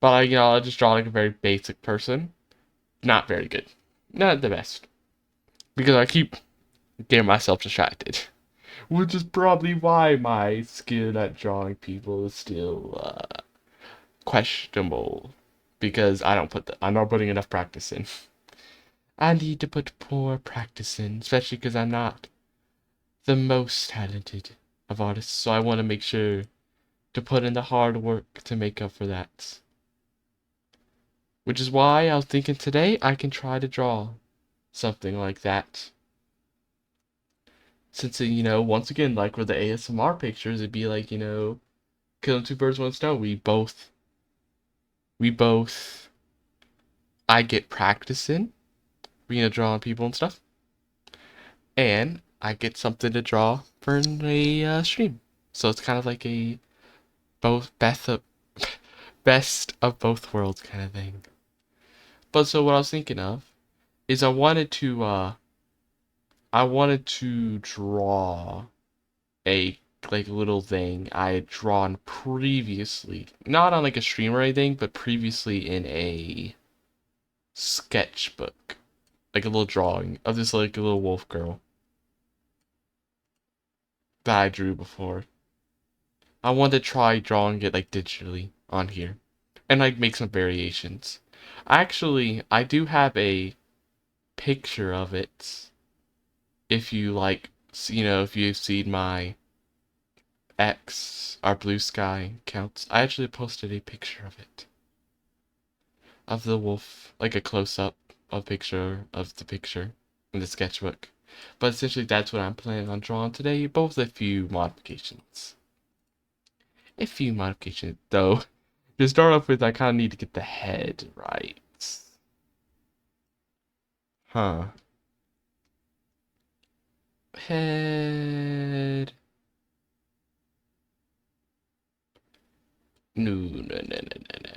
But I'll just draw like a very basic person. Not very good. Not the best. Because I keep getting myself distracted. Which is probably why my skill at drawing people is still questionable. Because I'm not putting enough practice in. I need to put more practice in, especially because I'm not the most talented of artists, so I want to make sure to put in the hard work to make up for that. Which is why I was thinking today I can try to draw something like that. Since, once again, like with the ASMR pictures, it'd be like, killing two birds with one stone. We both, I get practice in, drawing people and stuff. And I get something to draw for a stream. So it's kind of like a both best of both worlds kind of thing. But so what I was thinking of is I wanted to draw a like little thing I had drawn previously, not on like a stream or anything, but previously in a sketchbook, like a little drawing of this like a little wolf girl that I drew before. I wanted to try drawing it like digitally on here and like make some variations. Actually, I do have a picture of it. If you like, if you've seen my X, our Blue Sky accounts, I actually posted a picture of it. Of the wolf, like a close-up of picture of the picture in the sketchbook. But essentially that's what I'm planning on drawing today, both a few modifications. A few modifications, though. To start off with, I kind of need to get the head right. Huh. Head. No, no, no, no, no, no.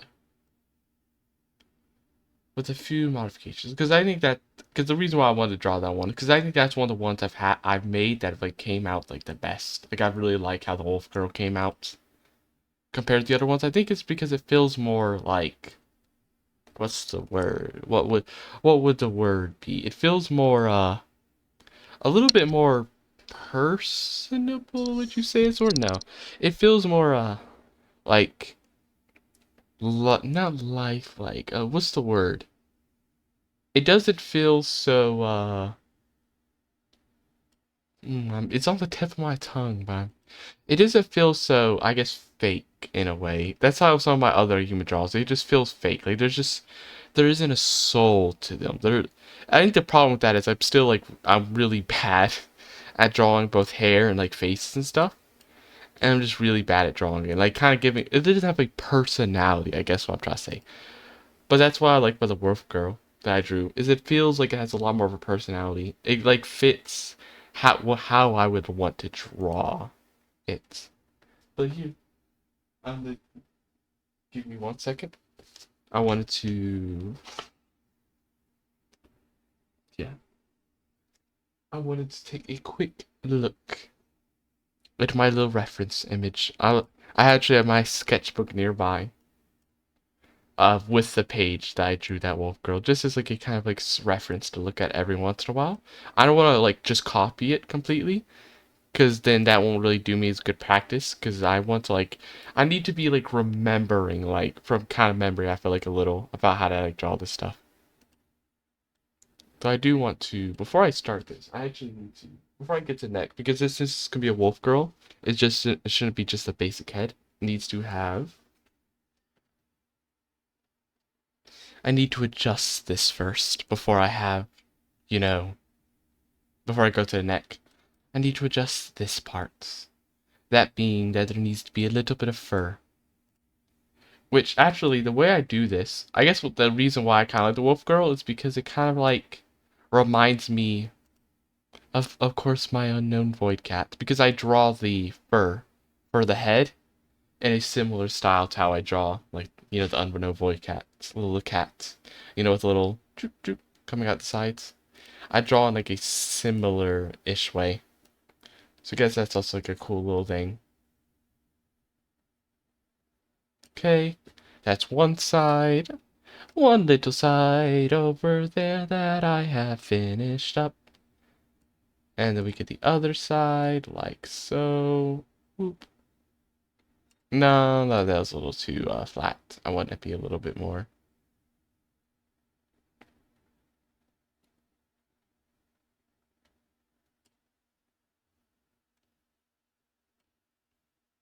With a few modifications, because the reason why I wanted to draw that one, because I think that's one of the ones I've made that like came out like the best. Like I really like how the Wolf Girl came out compared to the other ones. I think it's because it feels more like, what's the word? What would the word be? It feels more a little bit more personable. Would you say it's or no? It feels more like not lifelike. What's the word? It doesn't feel so it's on the tip of my tongue, but it doesn't feel so, I guess, fake in a way. That's how some of my other human draws. They just feels fake. Like there isn't a soul to them. I think the problem with that is I'm really bad at drawing both hair and like faces and stuff. And I'm just really bad at drawing it. Like kind of giving it doesn't have like personality, I guess what I'm trying to say. But that's what I like about the Wolf Girl that I drew, is it feels like it has a lot more of a personality. It like fits how I would want to draw it. But here, give me 1 second. I wanted to, yeah, I wanted to take a quick look at my little reference image. I actually have my sketchbook nearby, with the page that I drew that wolf girl, just as like a kind of like reference to look at every once in a while. I don't want to like just copy it completely, because then that won't really do me as good practice. Because I need to be like remembering like from kind of memory. I feel like a little about how to like draw this stuff. So I do want to, before I start this, I actually need to, before I get to neck, because this is gonna be a wolf girl. It shouldn't be just a basic head. It needs to have. I need to adjust this first before I have, you know, before I go to the neck. I need to adjust this part. That being that there needs to be a little bit of fur. Which actually, the way I do this, I guess the reason why I kind of like the wolf girl is because it kind of like reminds me of course, my unknown void cat. Because I draw the fur for the head in a similar style to how I draw, like, the unknown void cat, little cat, with a little droop droop coming out the sides. I draw in like a similar-ish way. So I guess that's also like a cool little thing. Okay, That's one side. One little side over there that I have finished up. And then we get the other side, like so. Whoop. No, that was a little too flat. I want it to be a little bit more.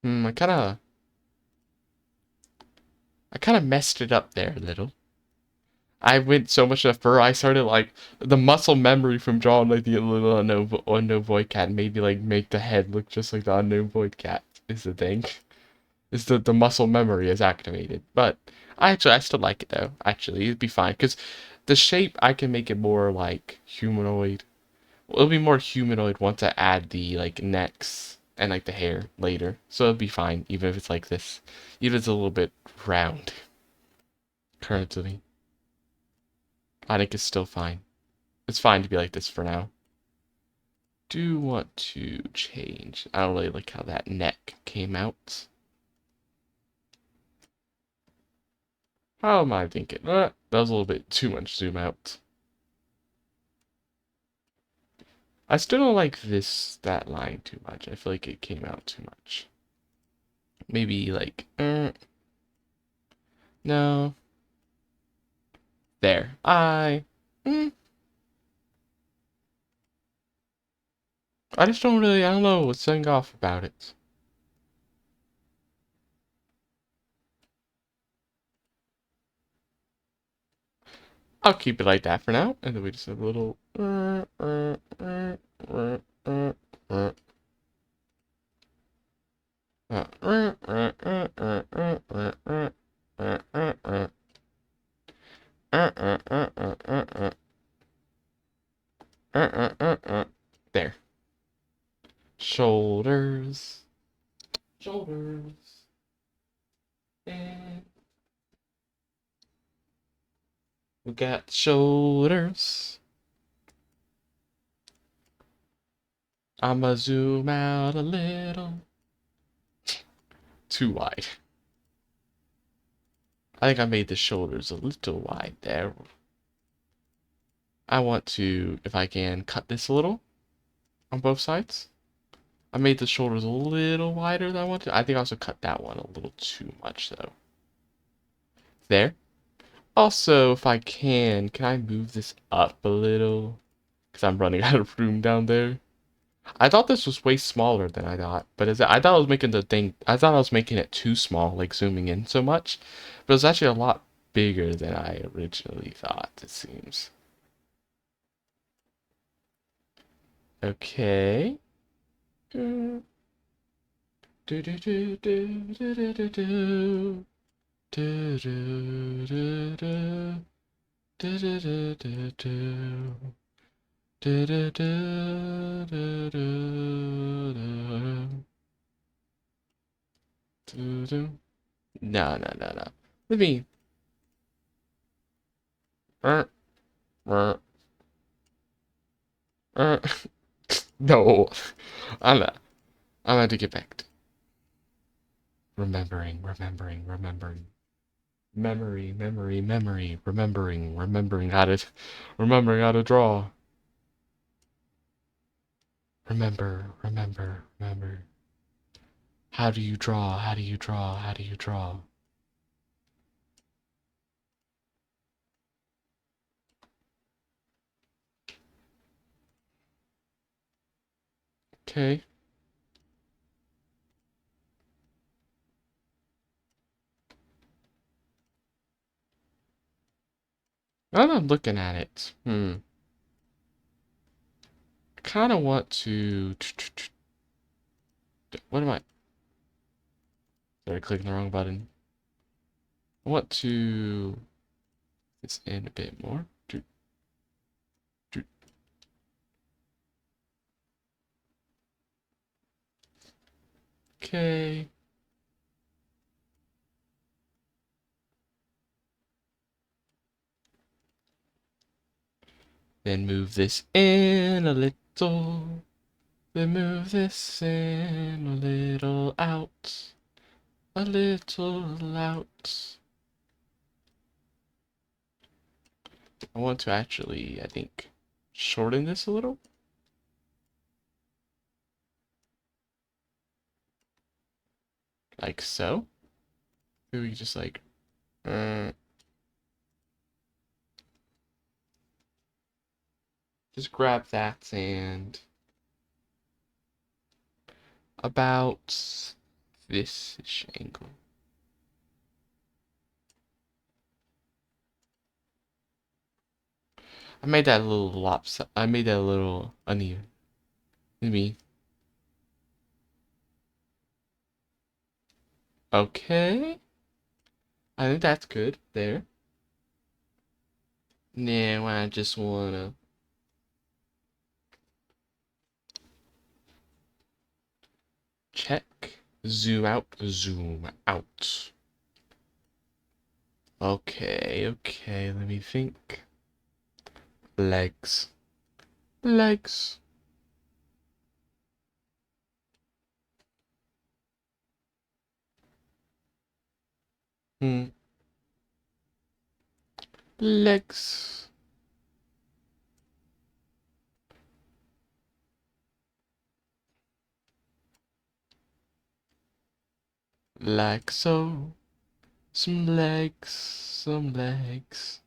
I kind of messed it up there a little. I went so much to fur. I started like the muscle memory from drawing like the little unknown void cat made me like make the head look just like the unknown void cat. Is the thing. Is the muscle memory is activated. But I still like it though. Actually, it'd be fine because the shape I can make it more like humanoid. Well, it'll be more humanoid once I add the like necks and like the hair later. So it'll be fine even if it's like this. Even if it's a little bit round currently. I think it's still fine. It's fine to be like this for now. Do want to change. I don't really like how that neck came out. How am I thinking? That was a little bit too much zoom out. I still don't like that line too much. I feel like it came out too much. Maybe like, no. There. I just don't really, I don't know what's setting off about it. I'll keep it like that for now, and then we just have a little. There. Shoulders. Shoulders. And we got shoulders. I'ma zoom out a little. Too wide. I think I made the shoulders a little wide there. I want to, if I can, cut this a little on both sides. I made the shoulders a little wider than I wanted. I think I also cut that one a little too much though. There. Also, if I can I move this up a little? Because I'm running out of room down there. I thought this was way smaller than I thought, but I thought I was making the thing, I thought I was making it too small, like zooming in so much, but it's actually a lot bigger than I originally thought, it seems. Okay. Do do do do do do do do do do do do do do do do do. Do, do, do, do, do, do. Do, do. No, no, no, no. Let me. Uh, uh, uh. No. I'm not. I'm going to get back to remembering. Memory. Remembering how to draw. Remember. How do you draw? How do you draw? How do you draw? Okay. Now that I'm looking at it, I kind of want to. What am I? Sorry, clicking the wrong button. I want to this in a bit more. Okay. Then move this in a little. Then move this in a little out. A little out. I want to actually, I think, shorten this a little. Like so. Maybe we just like, uh, just grab that and about this-ish angle. I made that a little lopsided. I made that a little uneven. Me. Okay. I think that's good there. Now I just wanna check. Zoom out. Zoom out. Okay, okay, let me think. Legs. Legs. Hmm. Legs. Like so. Some legs. Some legs.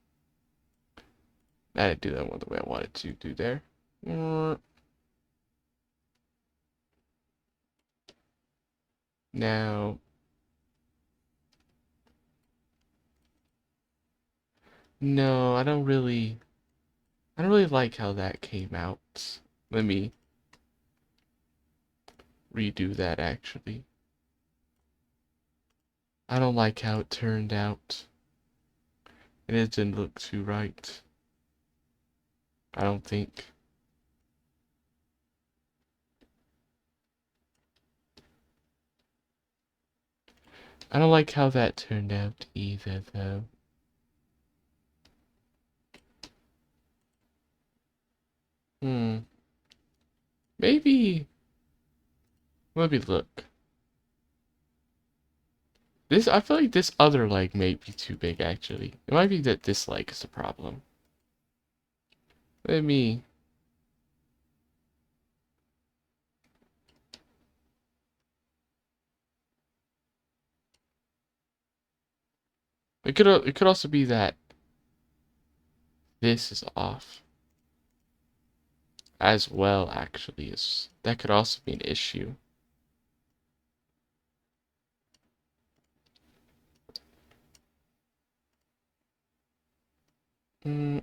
I didn't do that one the way I wanted to do there. Now. No, I don't really like how that came out. Let me redo that actually. I don't like how it turned out. It didn't look too right. I don't think. I don't like how that turned out either, though. Hmm. Maybe. Let me look. This, I feel like this other leg may be too big, actually. It might be that this leg is the problem. Let me. It could also be that this is off as well, actually. Is that could also be an issue. Hmm.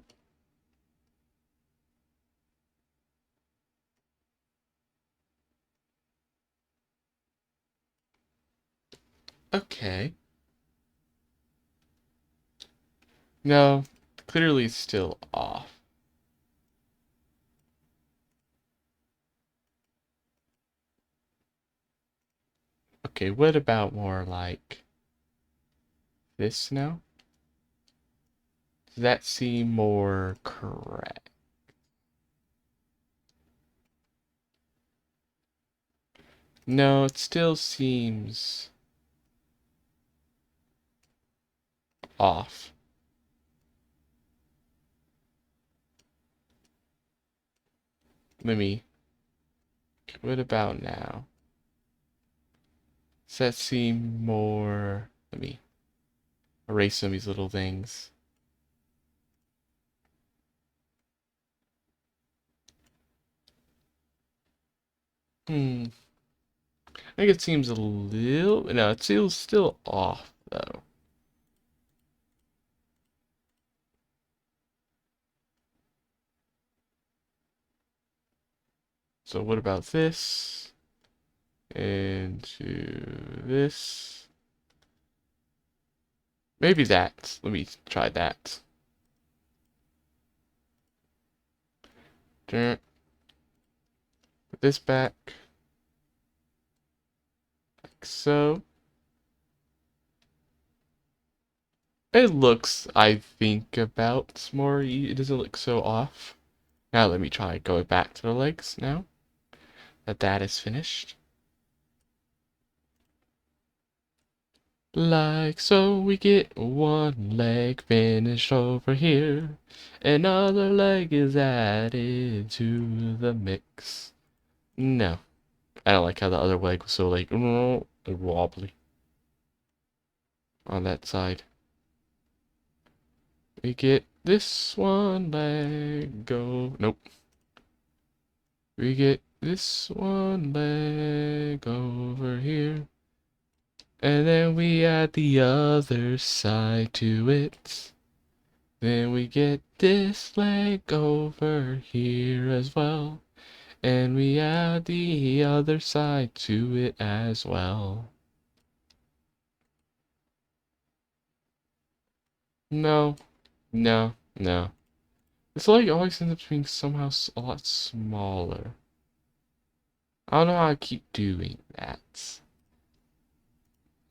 Okay. No, clearly it's still off. Okay, what about more like this now? Does that seem more correct? No, it still seems off. Let me. What about now? Does that seem more. Let me erase some of these little things. Hmm. I think it seems a little. No, it feels still off, though. So, what about this? Into this. Maybe that. Let me try that. Put this back. Like so. It looks, I think, about more. It doesn't look so off. Now let me try going back to the legs now that that is finished. Like so, we get one leg finished over here. Another leg is added to the mix. No, I don't like how the other leg was so like wobbly on that side. We get this one leg go. Nope. We get this one leg over here. And then we add the other side to it. Then we get this leg over here as well. And we add the other side to it as well. No, no, no. This leg always ends up being somehow a lot smaller. I don't know how I keep doing that.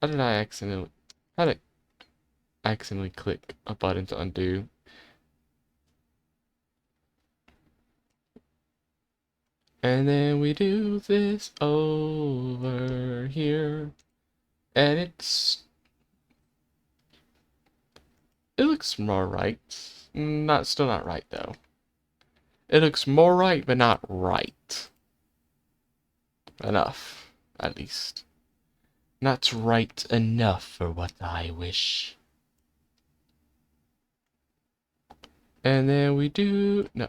How did I accidentally... How did I accidentally click a button to undo? And then we do this over here. And it looks more right. Still not right though. It looks more right, but not right. Enough, at least. Not right enough for what I wish. And then we do... No,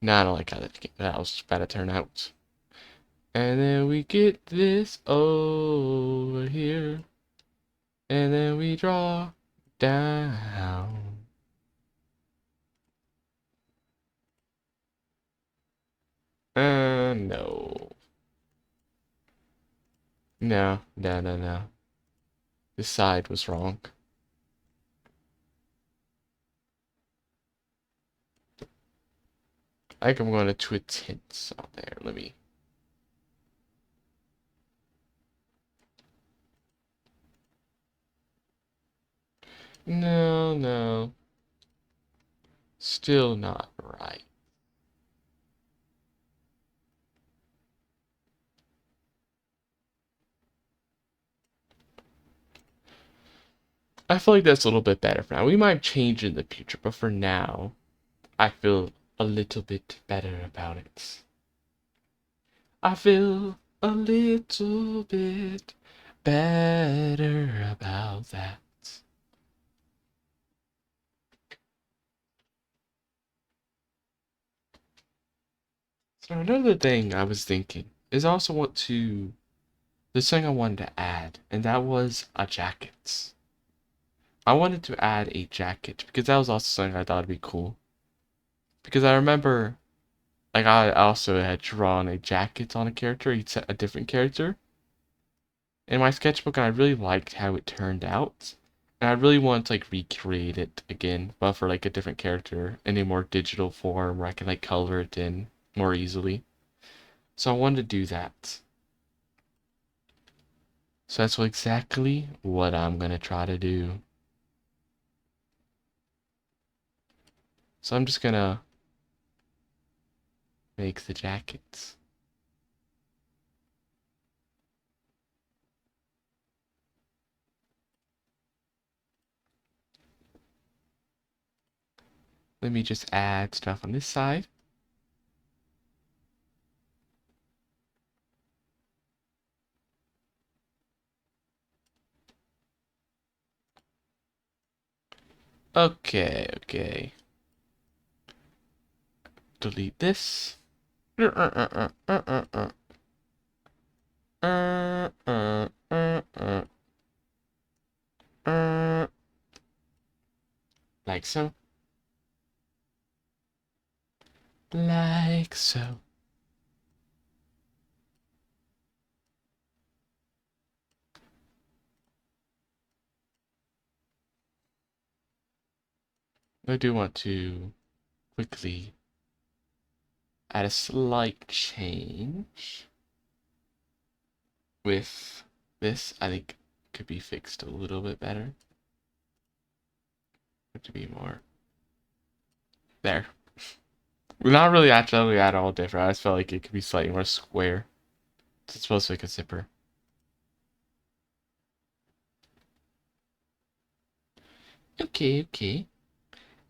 I don't like how that was about to turn out. And then we get this over here. And then we draw down. No. No, no, no, no. This side was wrong. I think I'm going to a tint on there. Let me... No, no. Still not right. I feel like that's a little bit better for now. We might change in the future, but for now, I feel a little bit better about it. I feel a little bit better about that. So another thing I was thinking is I also want to... There's something I wanted to add, and that was a jacket. I wanted to add a jacket because that was also something I thought would be cool. Because I remember, like, I also had drawn a jacket on a character, a different character, in my sketchbook, and I really liked how it turned out. And I really want to like recreate it again, but for like a different character in a more digital form where I can like color it in more easily. So I wanted to do that. So that's exactly what I'm gonna try to do. So I'm just gonna make the jackets. Let me just add stuff on this side. Okay, okay. Delete this. Like so. Like so. I do want to quickly add a slight change with this. I think could be fixed a little bit better. To be more there. Not really actually at all different. I just felt like it could be slightly more square. It's supposed to be like a zipper. Okay, okay.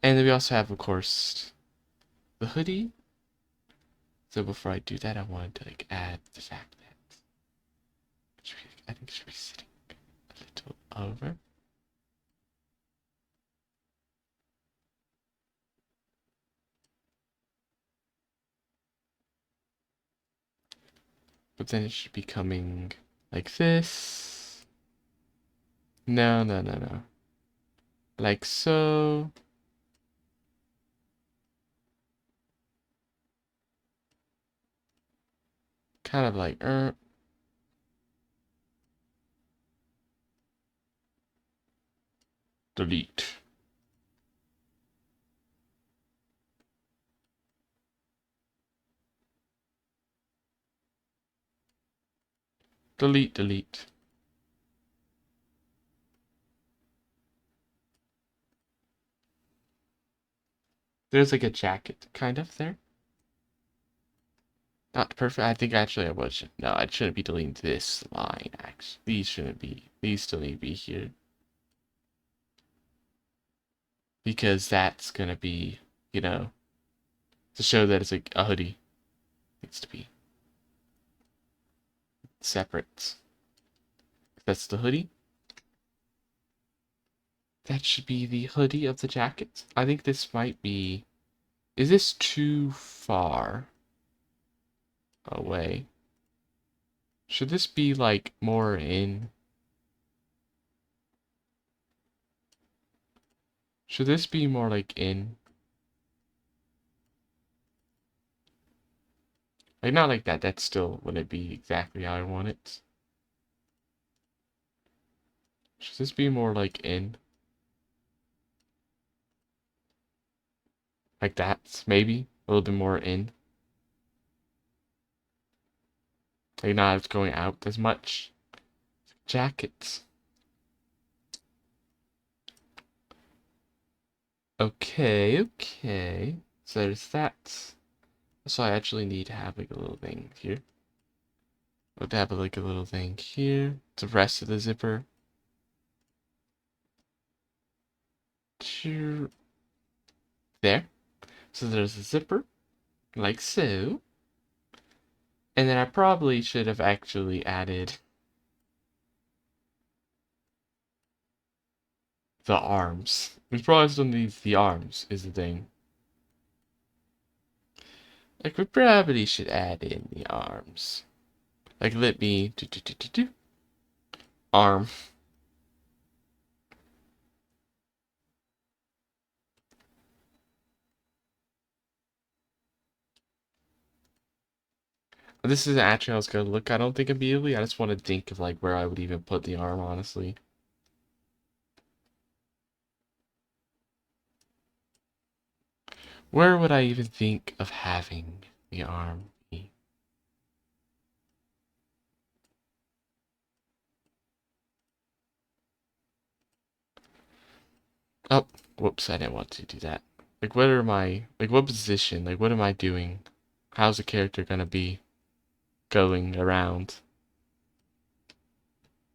And then we also have, of course, the hoodie. So before I do that, I wanted to like add the fact that I think it should be sitting a little over. But then it should be coming like this. No, no, no, no. Like so. Kind of like, delete. Delete, delete. There's like a jacket kind of there. Not perfect. I think actually I was. No, I shouldn't be deleting this line, actually. These shouldn't be. These still need to be here. Because that's gonna be, you know, to show that it's like a hoodie. Needs to be separate. That's the hoodie. That should be the hoodie of the jacket. I think this might be. Is this too far away? Should this be like more in? Should this be more like in? Like not like that. That's still wouldn't be exactly how I want it. Should this be more like in? Like that, maybe? A little bit more in. Like not it's going out as much. Jackets. Okay, okay. So there's that. So I actually need to have like a little thing here. Would have like a little thing here. The rest of the zipper. There. So there's a zipper. Like so. And then I probably should have actually added the arms. We probably still need the arms is the thing. Like we probably should add in the arms. Like let me do arm. This isn't actually how it's gonna look, I don't think immediately. I just want to think of like where I would even put the arm, honestly. Where would I even think of having the arm be? Oh, whoops, I didn't want to do that. Like what are my like what position? Like what am I doing? How's the character gonna be going around?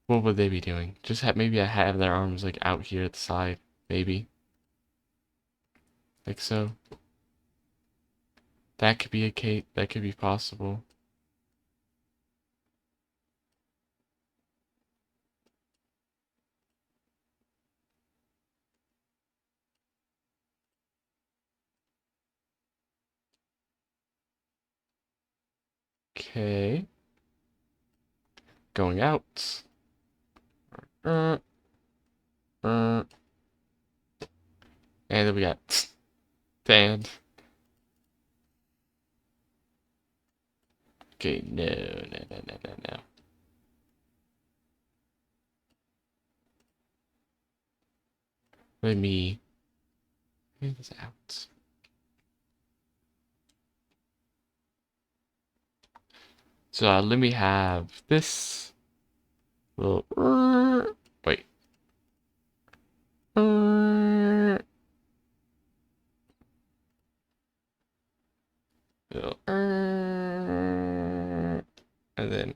What would they be doing? Just have maybe I have their arms like out here at the side, maybe. Like so. That could be a case that could be possible. Okay. Going out. Uh, uh, and then we got stand. Okay, no, no, no, no, no, no. Let me get this out. So let me have this little. Wait. Little, and then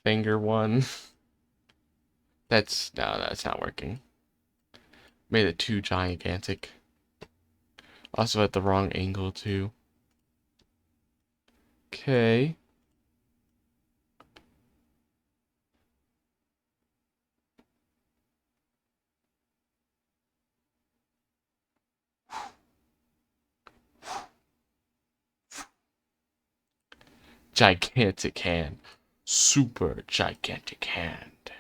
finger one. That's no, that's not working. Made it too gigantic. Also at the wrong angle too. Okay. Gigantic hand. Super gigantic hand.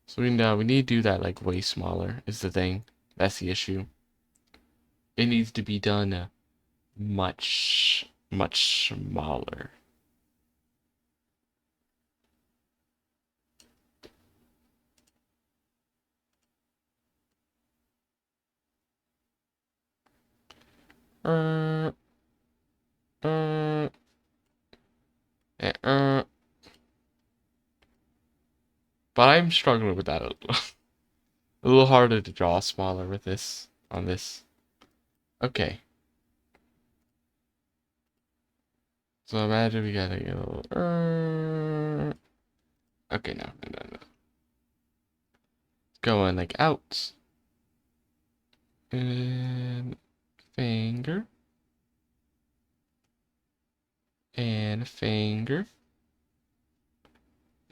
So we need to do that like way smaller is the thing. That's the issue. It needs to be done much, much smaller. Uh, uh, uh. But I'm struggling with that a little. A little harder to draw smaller with this on this. Okay. So imagine we got a little. Okay, no. Going like out. And finger. And a finger.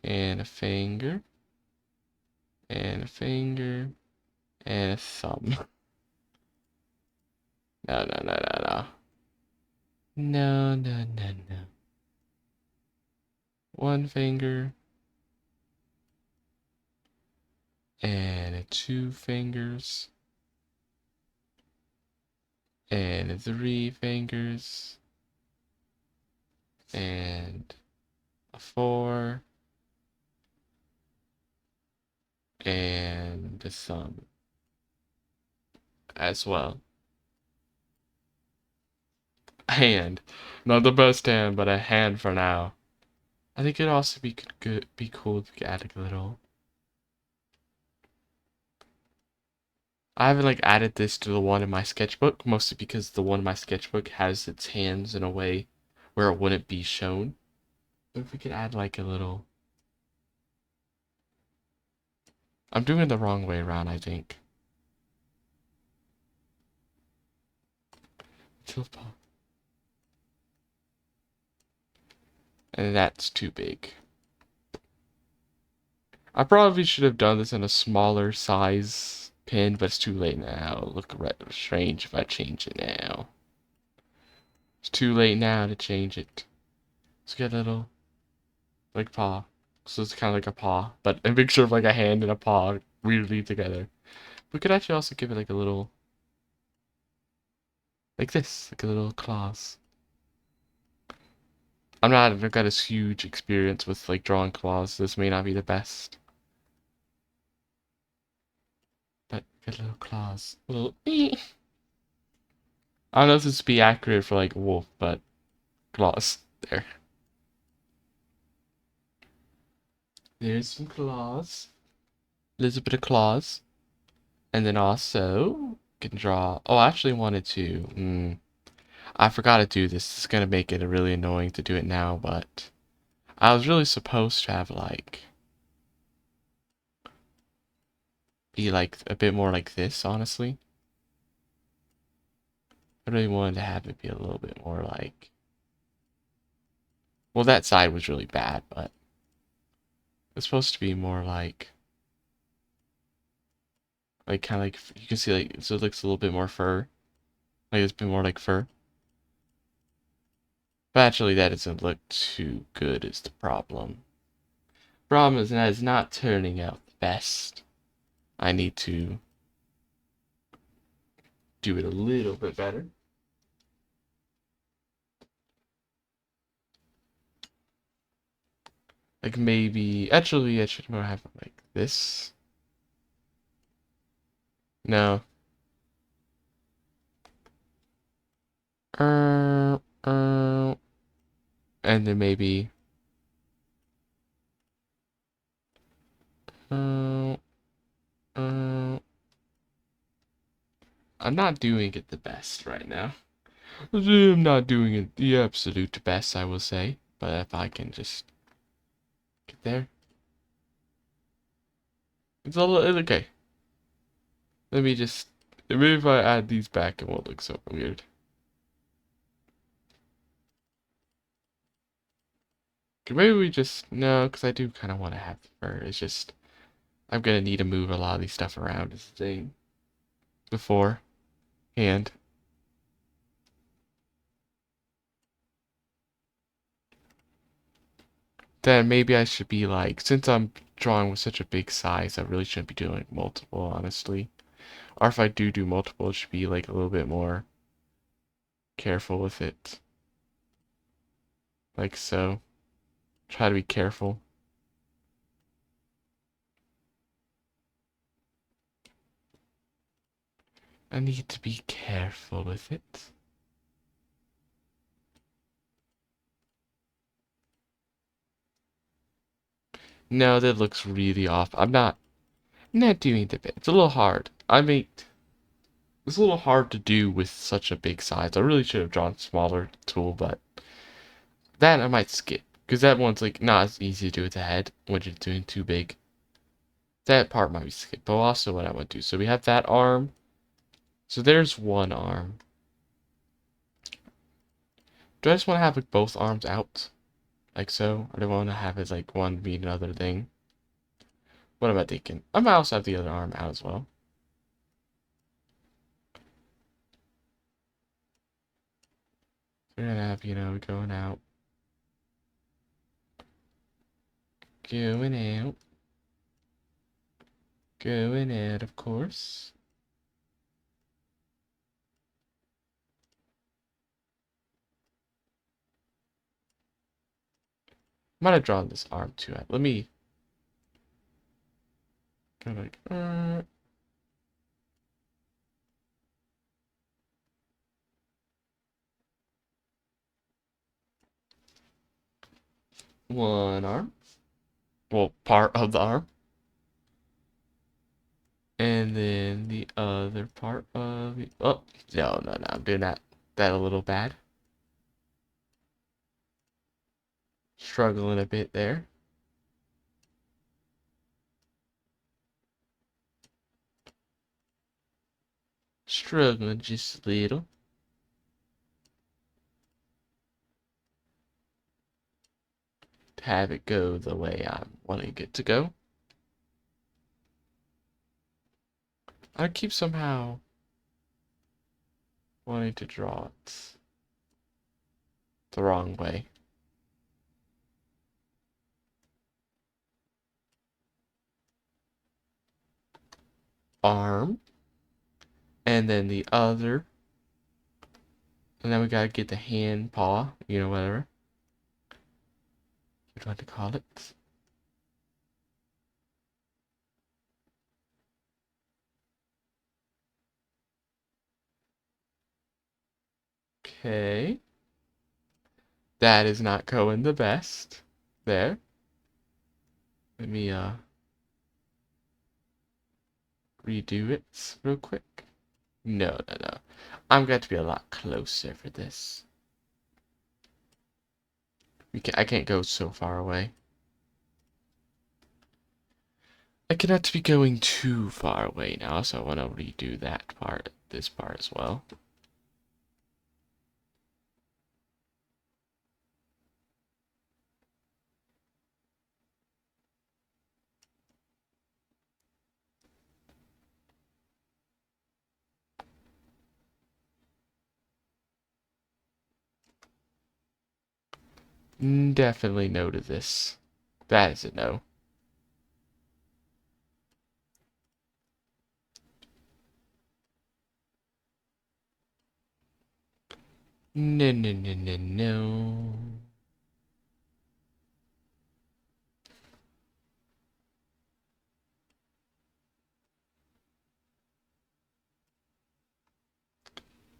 And a finger. And a finger. And a thumb. No. No. One finger. And two fingers. And three fingers. And a four. And a thumb. As well. Hand. Not the best hand, but a hand for now. I think it'd also be cool to add like a little. I haven't like added this to the one in my sketchbook, mostly because the one in my sketchbook has its hands in a way where it wouldn't be shown. But if we could add like a little. I'm doing it the wrong way around, I think. And that's too big. I probably should have done this in a smaller size pin, but it's too late now. Look strange if I change it now. It's too late now to change it. Let's get a little, like, paw. So it's kind of like a paw, but a mixture of like a hand and a paw weirdly together. We could actually also give it like a little, like this, like a little claws. I've got this huge experience with like drawing claws. This may not be the best. But get little claws. Little I don't know if this would be accurate for like wolf, but claws. There. There's some claws. A little bit of claws. And then also can draw. Oh, I actually wanted to. I forgot to do this. This is gonna make it really annoying to do it now, but I was really supposed to have like be like a bit more like this, honestly. I really wanted to have it be a little bit more like. Well, that side was really bad, but it's supposed to be more like kind of like you can see like so it looks a little bit more fur, like it's been more like fur. But actually, that doesn't look too good. Is the problem? Problem is that it's not turning out the best. I need to do it a little bit better. Like maybe actually I should more have it like this. No. And then maybe uh, uh, I'm not doing it the best right now. I'm not doing it the absolute best, I will say. But if I can just get there. It's a little okay. Let me just, maybe if I add these back, it won't look so weird. Maybe we just, no, because I do kind of want to have the fur. It's just, I'm going to need to move a lot of these stuff around as a thing beforehand. Then maybe I should be like, since I'm drawing with such a big size, I really shouldn't be doing multiple, honestly. Or if I do multiple, it should be like a little bit more careful with it. Like so. Try to be careful. I need to be careful with it. No, that looks really off. I'm not doing the bit. It's a little hard. It's a little hard to do with such a big size. I really should have drawn a smaller tool, but that I might skip. Because that one's like not as easy to do with the head when you're doing too big. That part might be skipped, but also what I want to do. So we have that arm. So there's one arm. Do I just want to have like both arms out? Like so? Or do I want to have it like one be another thing? What am I thinking? I might also have the other arm out as well. We're gonna have, going out. Going out. Going out, of course. Might have drawn this arm too. Let me go like, one arm. Well, part of the arm. And then the other part of the, oh, no, I'm doing that a little bad. Struggling a bit there. Struggling just a little. To have it go the way I'm wanting it to go. I keep somehow wanting to draw it the wrong way. Arm. And then the other. And then we gotta get the hand, paw, whatever you'd like to call it. Okay. That is not going the best. There. Let me redo it real quick. No. I'm going to be a lot closer for this. I can't go so far away. I cannot be going too far away now, so I want to redo that part, this part as well. Definitely no to this. That is a no. No.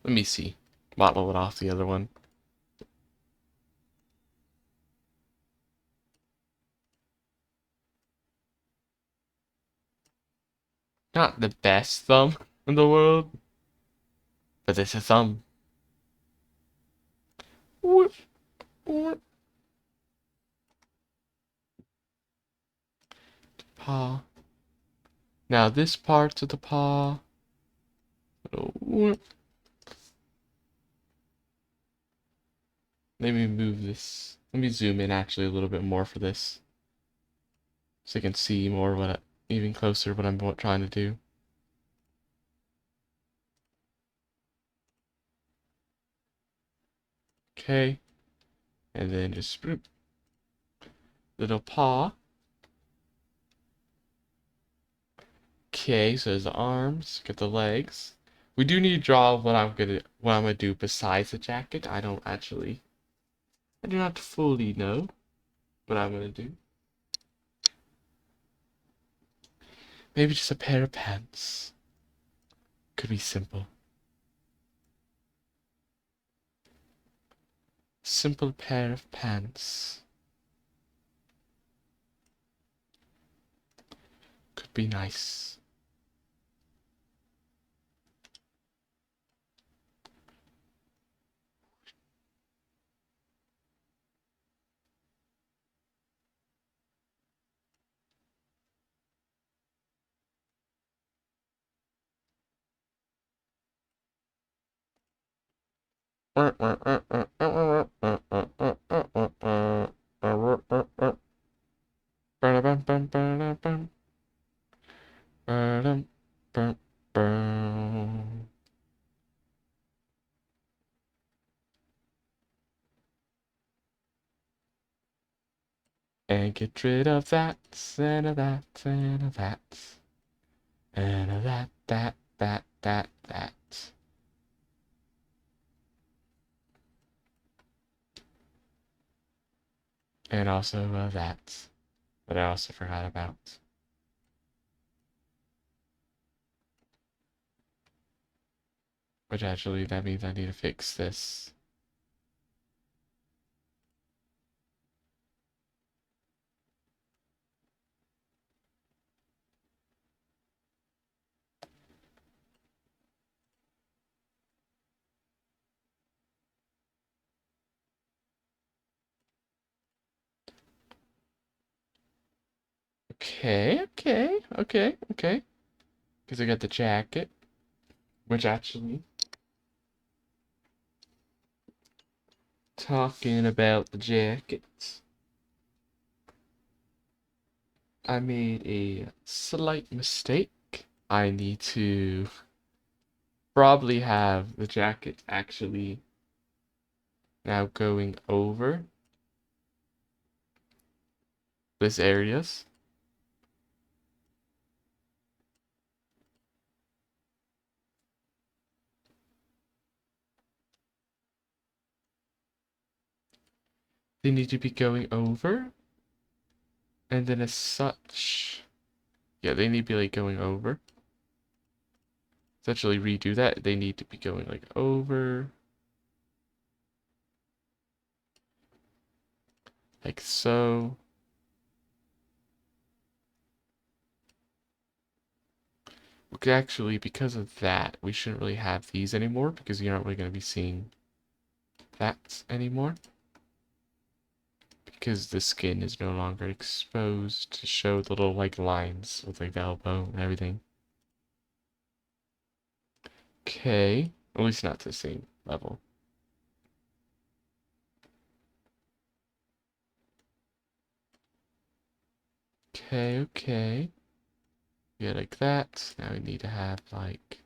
Let me see. Model it off the other one. Not the best thumb in the world, but it's a thumb. Paw. Now this part of the paw. Oh. Let me move this. Let me zoom in actually a little bit more for this, so you can see more even closer what I'm trying to do. Okay, and then just boop, little paw. Okay, so there's the arms, get the legs. We do need to draw what I'm gonna do besides the jacket. I do not fully know what I'm gonna do. Maybe just a pair of pants. Could be simple. Simple pair of pants. Could be nice. And get rid of that, and of that, and of that, and of that, that. And also that I also forgot about. Which actually, that means I need to fix this. Okay. Because I got the jacket, which actually, talking about the jacket, I made a slight mistake. I need to probably have the jacket actually now going over this areas. They need to be going over, and then as such, yeah, they need to be like going over. Essentially redo that. They need to be going like over, like so. Actually, because of that, we shouldn't really have these anymore because you're not really going to be seeing that anymore. Because the skin is no longer exposed to show the little like lines with like the elbow and everything. Okay, at least not to the same level. Okay. Yeah, like that. Now we need to have like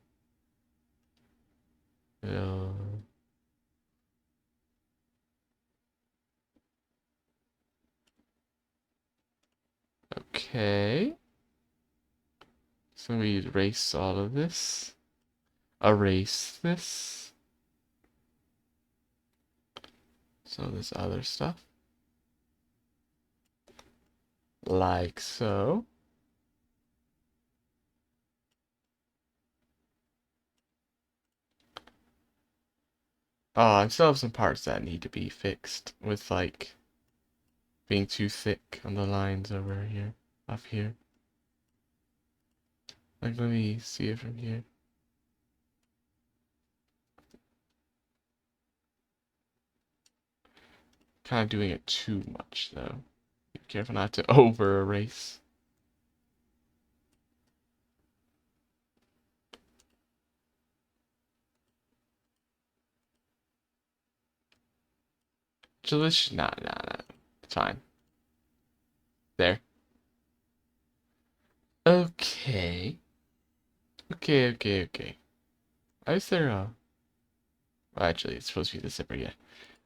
little. Okay. So we erase all of this. Erase this. Some of this other stuff. Like so. Oh, I still have some parts that need to be fixed with like being too thick on the lines over here, up here. Like, let me see it from here. Kind of doing it too much though. Be careful not to over erase. delicious. Nah, nah, nah. It's fine. There. Okay. Okay. Why is there a... Well, actually, it's supposed to be the zipper, yeah.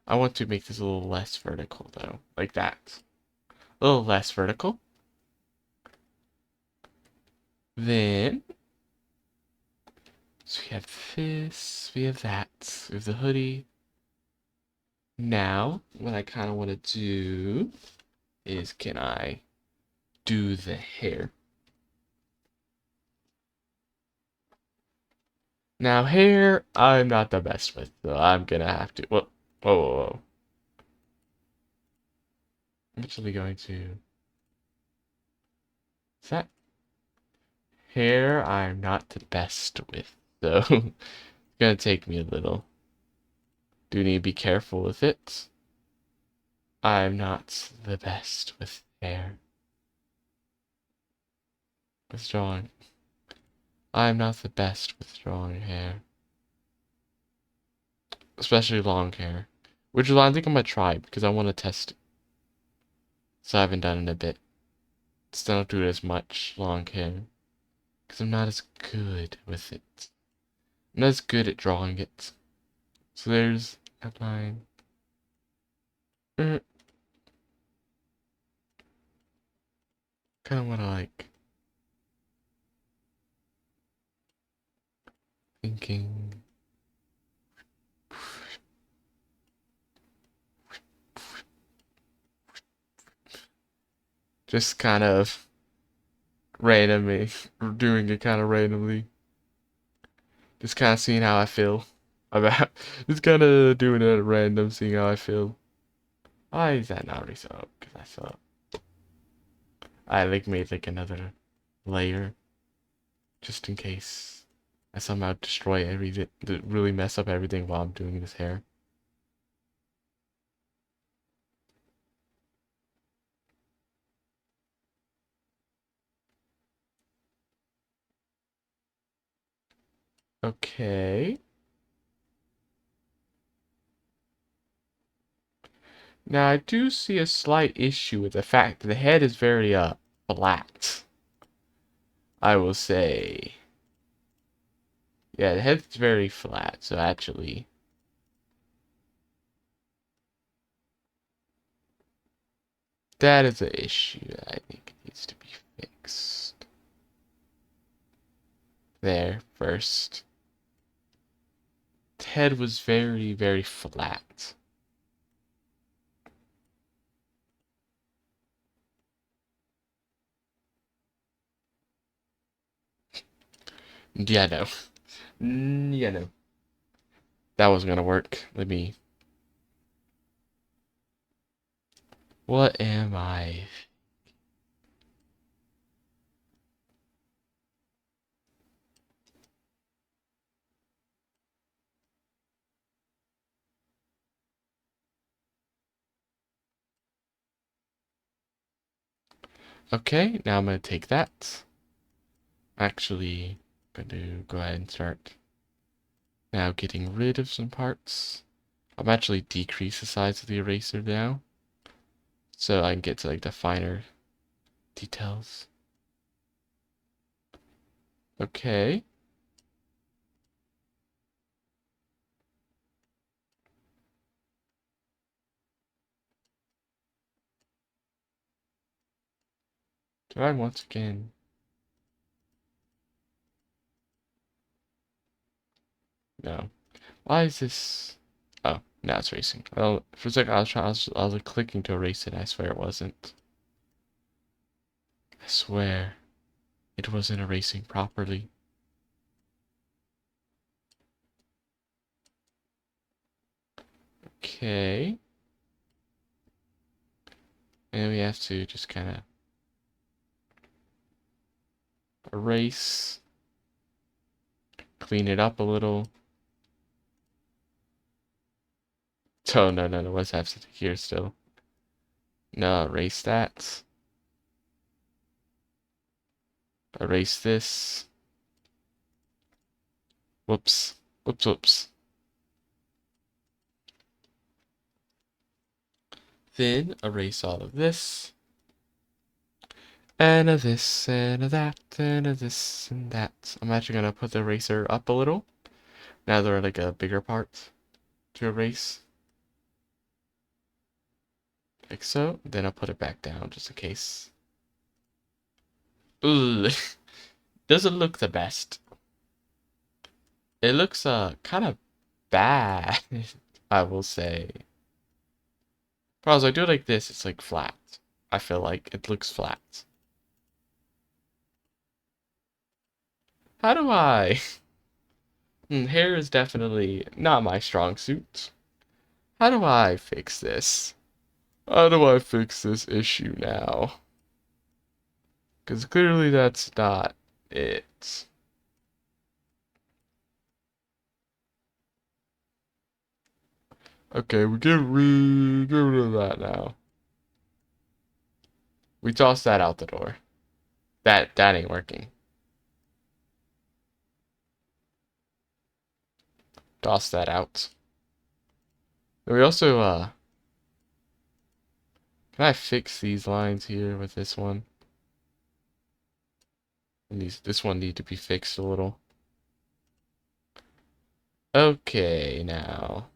I want to make this a little less vertical, though. Like that. A little less vertical. Then... So we have this, we have that, we have the hoodie. Now, what I kind of want to do is, can I do the hair? Now, hair, I'm not the best with, so I'm gonna have to. Whoa. I'm actually going to. Is that hair? I'm not the best with, so it's gonna take me a little. Do need to be careful with it. I'm not the best with hair. With drawing. I'm not the best with drawing hair. Especially long hair. Which is why I think I'm gonna try because I want to test it. So I haven't done it in a bit. Still don't do it as much long hair. Because I'm not as good with it. I'm not as good at drawing it. So there's outline. Kind of what I like. Thinking. Just kind of randomly. Doing it kind of randomly. Just kind of seeing how I feel. About. Just kind of doing it at random, seeing how I feel. Why is that not already so up? Because I saw. I like made like another layer. Just in case I somehow destroy everything, really mess up everything while I'm doing this hair. Okay. Now I do see a slight issue with the fact that the head is very flat. I will say. Yeah, the head's very flat, so actually that is an issue that I think needs to be fixed. There, first. The head was very flat. Yeah, no. Yeah, no. That wasn't gonna work. Let me... What am I? Okay, now I'm gonna take that. Actually, going to go ahead and start now getting rid of some parts. I'm actually decrease the size of the eraser now, so I can get to like the finer details. Okay. Do I once again? No. Why is this? Oh, now it's racing. Well, for a second I was like clicking to erase it. I swear it wasn't. I swear it wasn't erasing properly. Okay. And we have to just kind of erase, clean it up a little. Oh, no. What's happening here still? No, erase that. Erase this. Whoops. Whoops. Then erase all of this. And a this, and a that, and a this, and that. I'm actually gonna put the eraser up a little. Now there are like a bigger part to erase. Like so. Then I'll put it back down just in case. Ooh. Doesn't look the best. It looks kind of bad, I will say. But as I do it like this, it's like flat. I feel like it looks flat. How do I? Hair is definitely not my strong suit. How do I fix this? How do I fix this issue now? Because clearly that's not it. Okay, we get rid of that now. We toss that out the door. That ain't working. Toss that out. And we also can I fix these lines here with this one? And this one need to be fixed a little. Okay, now.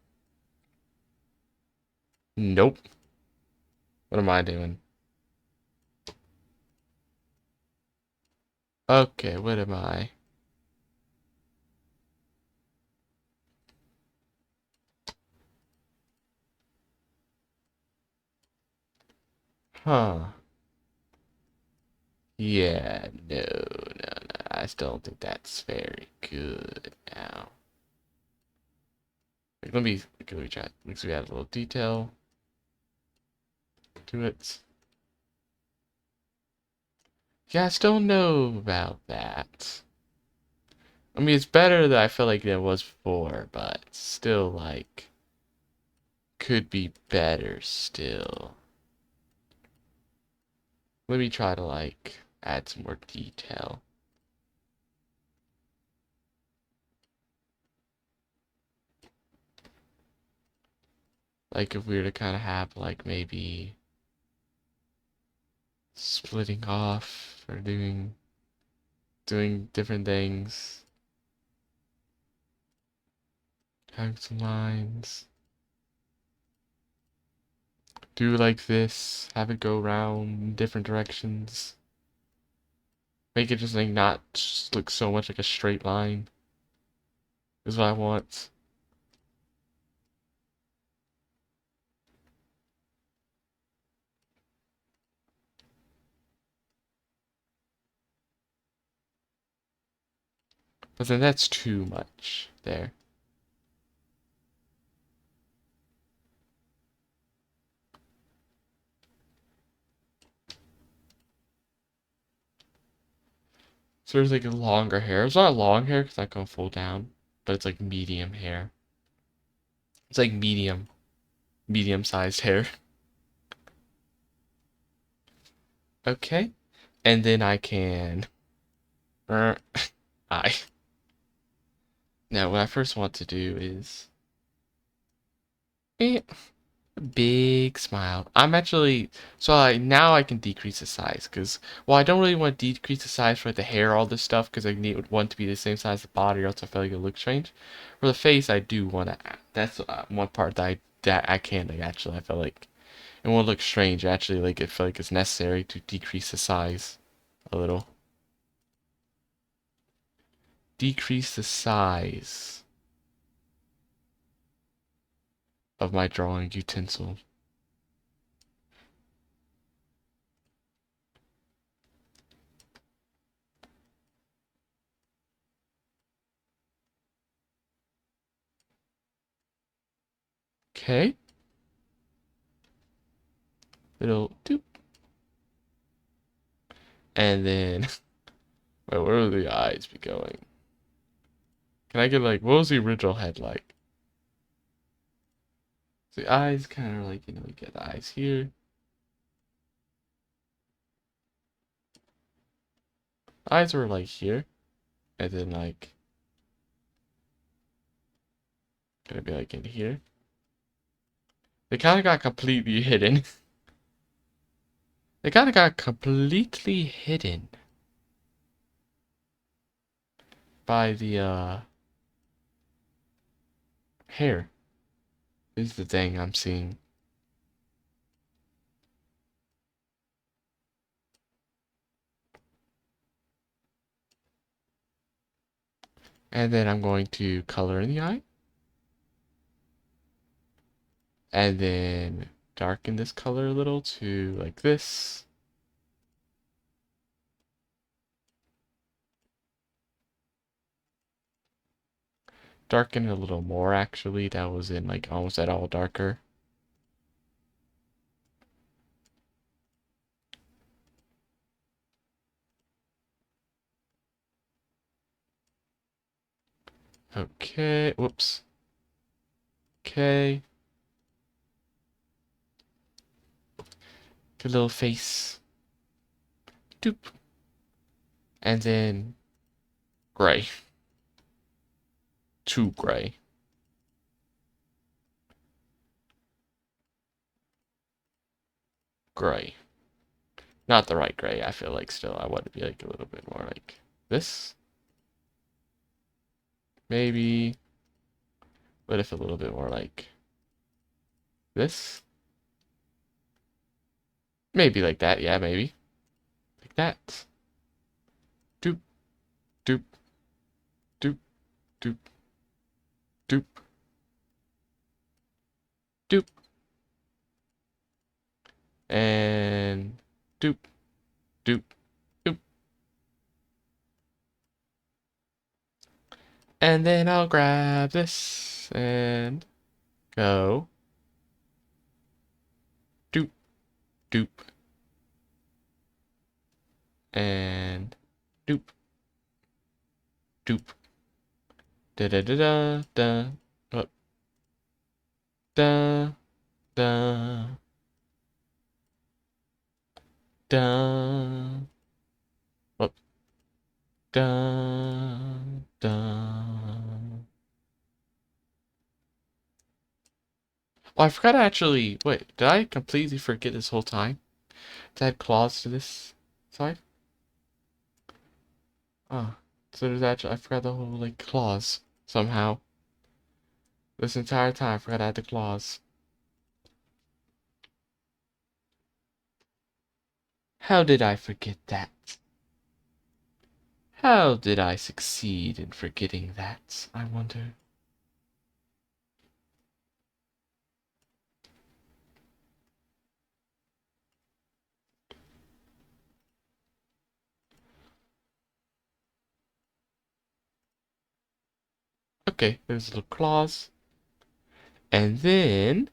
Nope. What am I doing? Okay, what am I? Huh. Yeah, no. I still don't think that's very good now. Like, let me try. Let's add a little detail to it. Yeah, I still know about that. I mean, it's better than I feel like it was before, but still, like, could be better still. Let me try to, like, add some more detail. Like, if we were to kind of have, like, maybe splitting off or doing different things. Having some lines. Do like this. Have it go around in different directions. Make it just like not just look so much like a straight line. Is what I want. But then that's too much there. So there's like a longer hair. It's not long hair because it's not gonna fall down, but it's like medium hair. It's like medium-sized hair. Okay, and then I can. I. Now, what I first want to do is. Big smile. I'm actually now I can decrease the size because I don't really want to decrease the size for the hair, all this stuff, because I need want to be the same size as the body, or else I feel like it looks strange. For the face, I do want to. That's one part that I can like actually. I feel like it won't look strange. Actually, like I feel like it's necessary to decrease the size a little. Decrease the size of my drawing utensil. Okay. Little doop. And then, wait, where will the eyes be going? Can I get like, what was the original head like? So the eyes kind of like, we get the eyes here. Eyes were like here. And then like, gonna be like in here. They kind of got completely hidden. They kind of got completely hidden by the hair. Is the thing I'm seeing. And then I'm going to color in the eye. And then darken this color a little to like this. Darken it a little more actually. That was in like almost at all darker. Okay, whoops. Okay. Good little face. Doop. And then gray. Too gray. Gray. Not the right gray. I feel like still I want to be like a little bit more like this. Maybe. What if a little bit more like this? Maybe like that. Yeah, maybe. Like that. Doop. Doop. Doop. Doop. Doop. Doop. And doop. Doop. Doop. And then I'll grab this and go. Doop. Doop. And doop. Doop. Da da da da da. Oh. Da da da. Oh. Da da. Oh, I forgot to actually. Wait, did I completely forget this whole time to add claws to this side? Oh, so there's actually. I forgot the whole like claws somehow. This entire time I forgot to add the claws. How did I forget that? How did I succeed in forgetting that, I wonder? Okay, there's little claws. And then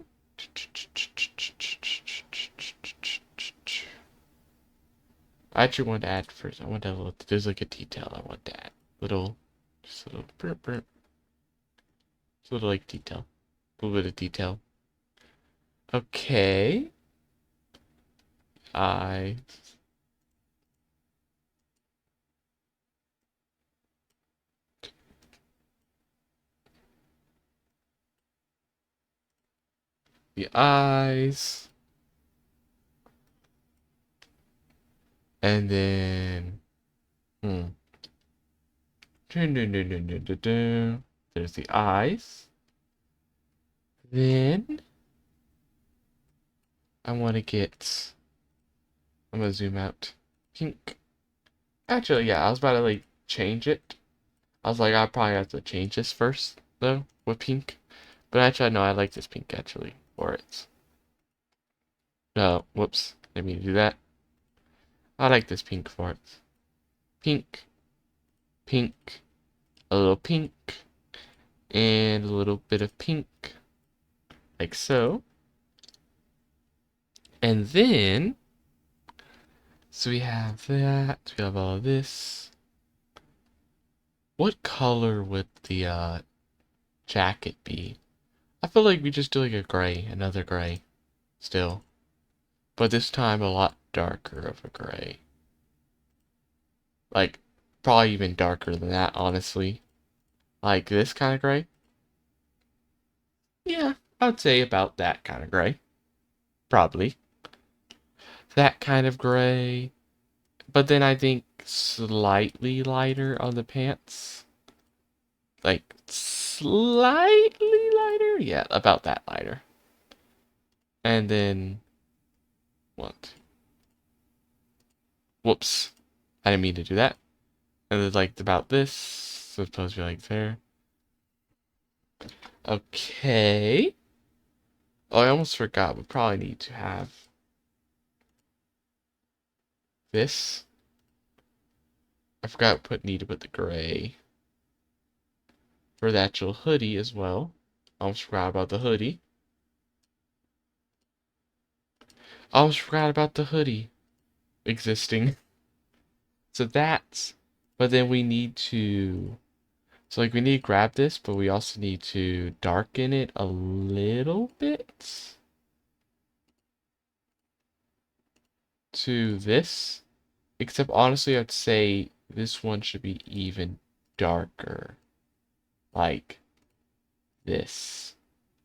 I actually want to add first. I want to add a little. There's like a detail I want to add. Little, just a little burp burp. Just a little like detail. A little bit of detail. Okay. I. The eyes. And then. Hmm. There's the eyes. Then I want to get. I'm gonna zoom out. Pink. Actually, yeah, I was about to like change it. I was like, I probably have to change this first though with pink. But actually, no, I like this pink actually for it. No, whoops, didn't mean to do that. I like this pink for it. Pink, pink, a little pink, and a little bit of pink, like so. And then, so we have that, we have all of this. What color would the jacket be? I feel like we just do like a gray, another gray, still. But this time a lot darker of a gray. Like, probably even darker than that, honestly. Like this kind of gray. Yeah, I would say about that kind of gray. Probably. That kind of gray. But then I think slightly lighter on the pants. Like, slightly lighter? Yeah, about that lighter. And then, what? Whoops. I didn't mean to do that. And then, like, about this. So it's supposed to be like there. Okay. Oh, I almost forgot. We probably need to have this. I forgot need to put the gray for the actual hoodie as well. I almost forgot about the hoodie. I almost forgot about the hoodie existing. So that's, but then we need to, so like we need to grab this, but we also need to darken it a little bit to this. Except honestly, I'd say this one should be even darker. Like this.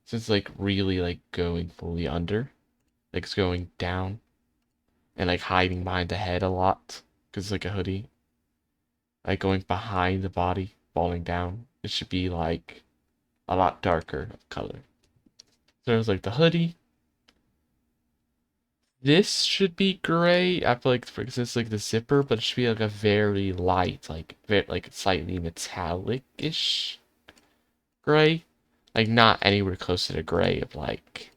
So it's like really like going fully under. Like it's going down and like hiding behind the head a lot. Because it's like a hoodie. Like going behind the body, falling down. It should be like a lot darker of color. So there's like the hoodie. This should be gray. I feel like for instance like the zipper, but it should be like a very light, like very like slightly metallic-ish gray. Like not anywhere close to the gray of like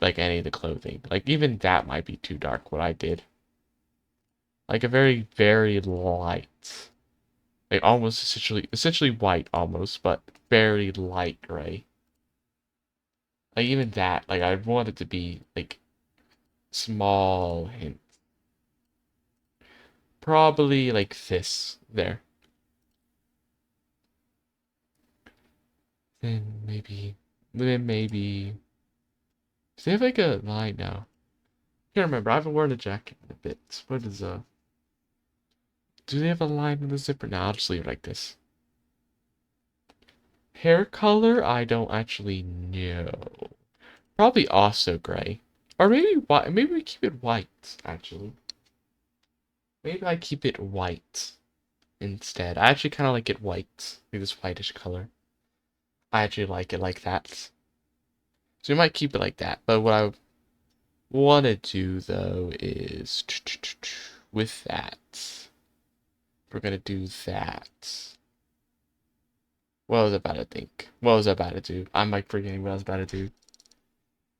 any of the clothing. Like even that might be too dark what I did. Like a very, very light. Like almost essentially white almost, but very light gray. Like even that, like I want it to be like small hint. Probably like this there. Then maybe do they have like a line now? I can't remember. I haven't worn a jacket in a bit. What is do they have a line in the zipper? Now I'll just leave it like this. Hair color, I don't actually know. Probably also gray. Or maybe white. Maybe we keep it white, actually. Maybe I keep it white instead. I actually kind of like it white. Like this whitish color. I actually like it like that. So we might keep it like that. But what I want to do, though, is with that. We're going to do that. What was I about to think? What was I about to do? I'm like forgetting what I was about to do.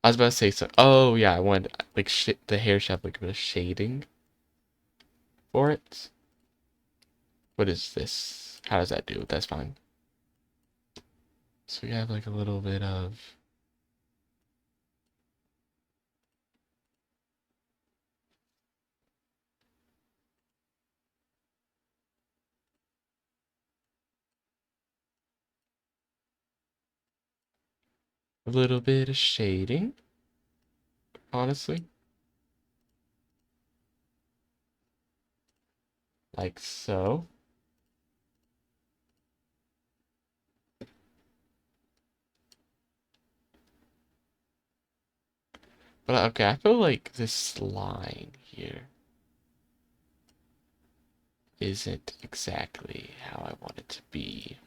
I was about to say so. Oh, yeah, I wanted like the hair should have like a bit of shading for it. What is this? How does that do? That's fine. So we have like a little bit of shading, honestly, like so. But okay, I feel like this line here isn't exactly how I want it to be.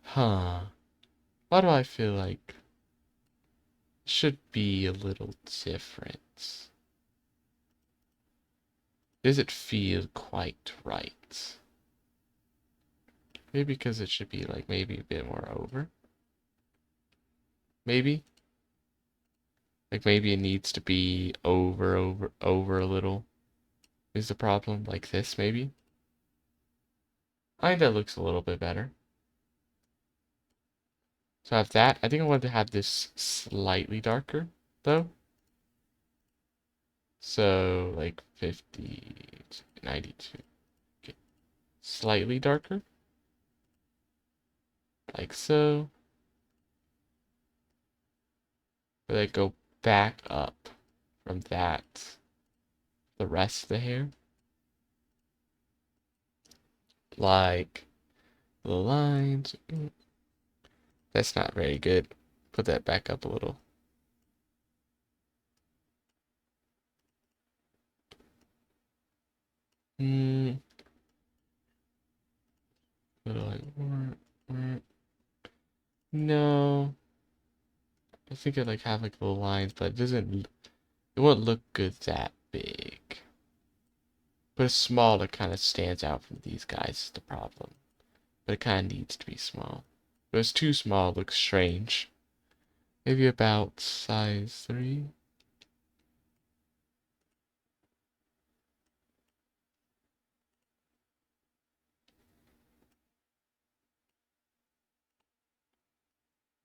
Huh. Why do I feel like it should be a little different? Does it feel quite right? Maybe because it should be like maybe a bit more over. Maybe. Like maybe it needs to be over a little is the problem. Like this maybe. I think that looks a little bit better. So I have that. I think I want to have this slightly darker though. So like 50 to 92. Okay. Slightly darker. Like so. But I go back up from that. The rest of the hair. like the lines. That's not very good. Put that back up a little. Hmm. Like, no. I think I like have like little lines, but it won't look good that big. But it's small, it kind of stands out from these guys is the problem. But it kind of needs to be small. If it's too small, it looks strange. Maybe about size 3.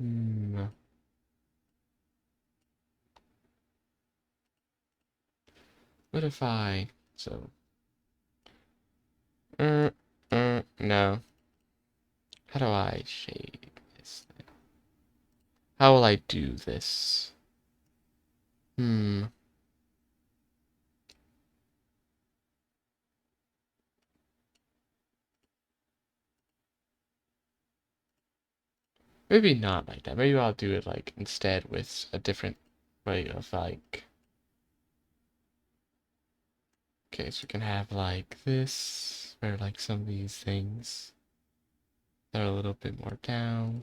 Hmm. What if I... So... no. How do I shade this thing? How will I do this? Hmm. Maybe not like that. Maybe I'll do it like instead with a different way of like... Okay, so we can have like this, or like some of these things that are a little bit more down.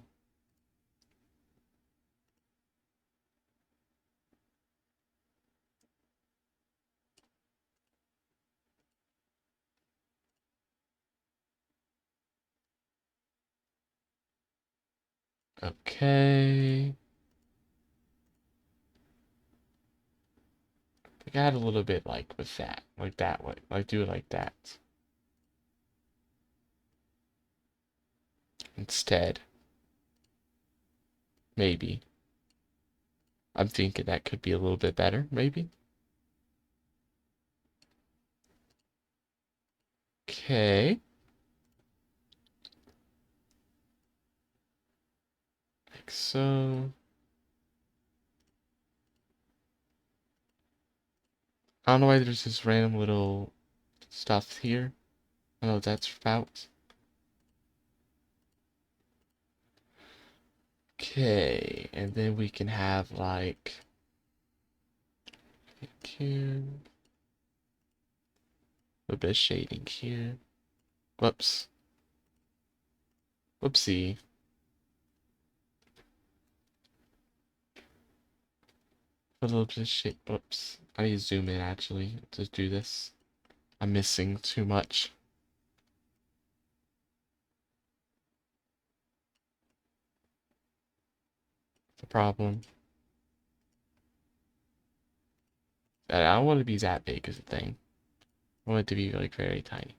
Okay. Like add a little bit like with that, like that way, like do it like that instead. Maybe. I'm thinking that could be a little bit better, maybe. Okay. Like so. I don't know why there's this random little stuff here. I don't know what that's about. Okay, and then we can have like here, a little bit of shading here. Whoops. Whoopsie. A little bit of shade. Whoops. I need to zoom in actually to do this. I'm missing too much. The problem. I don't want to be that big as a thing. I want it to be like very tiny.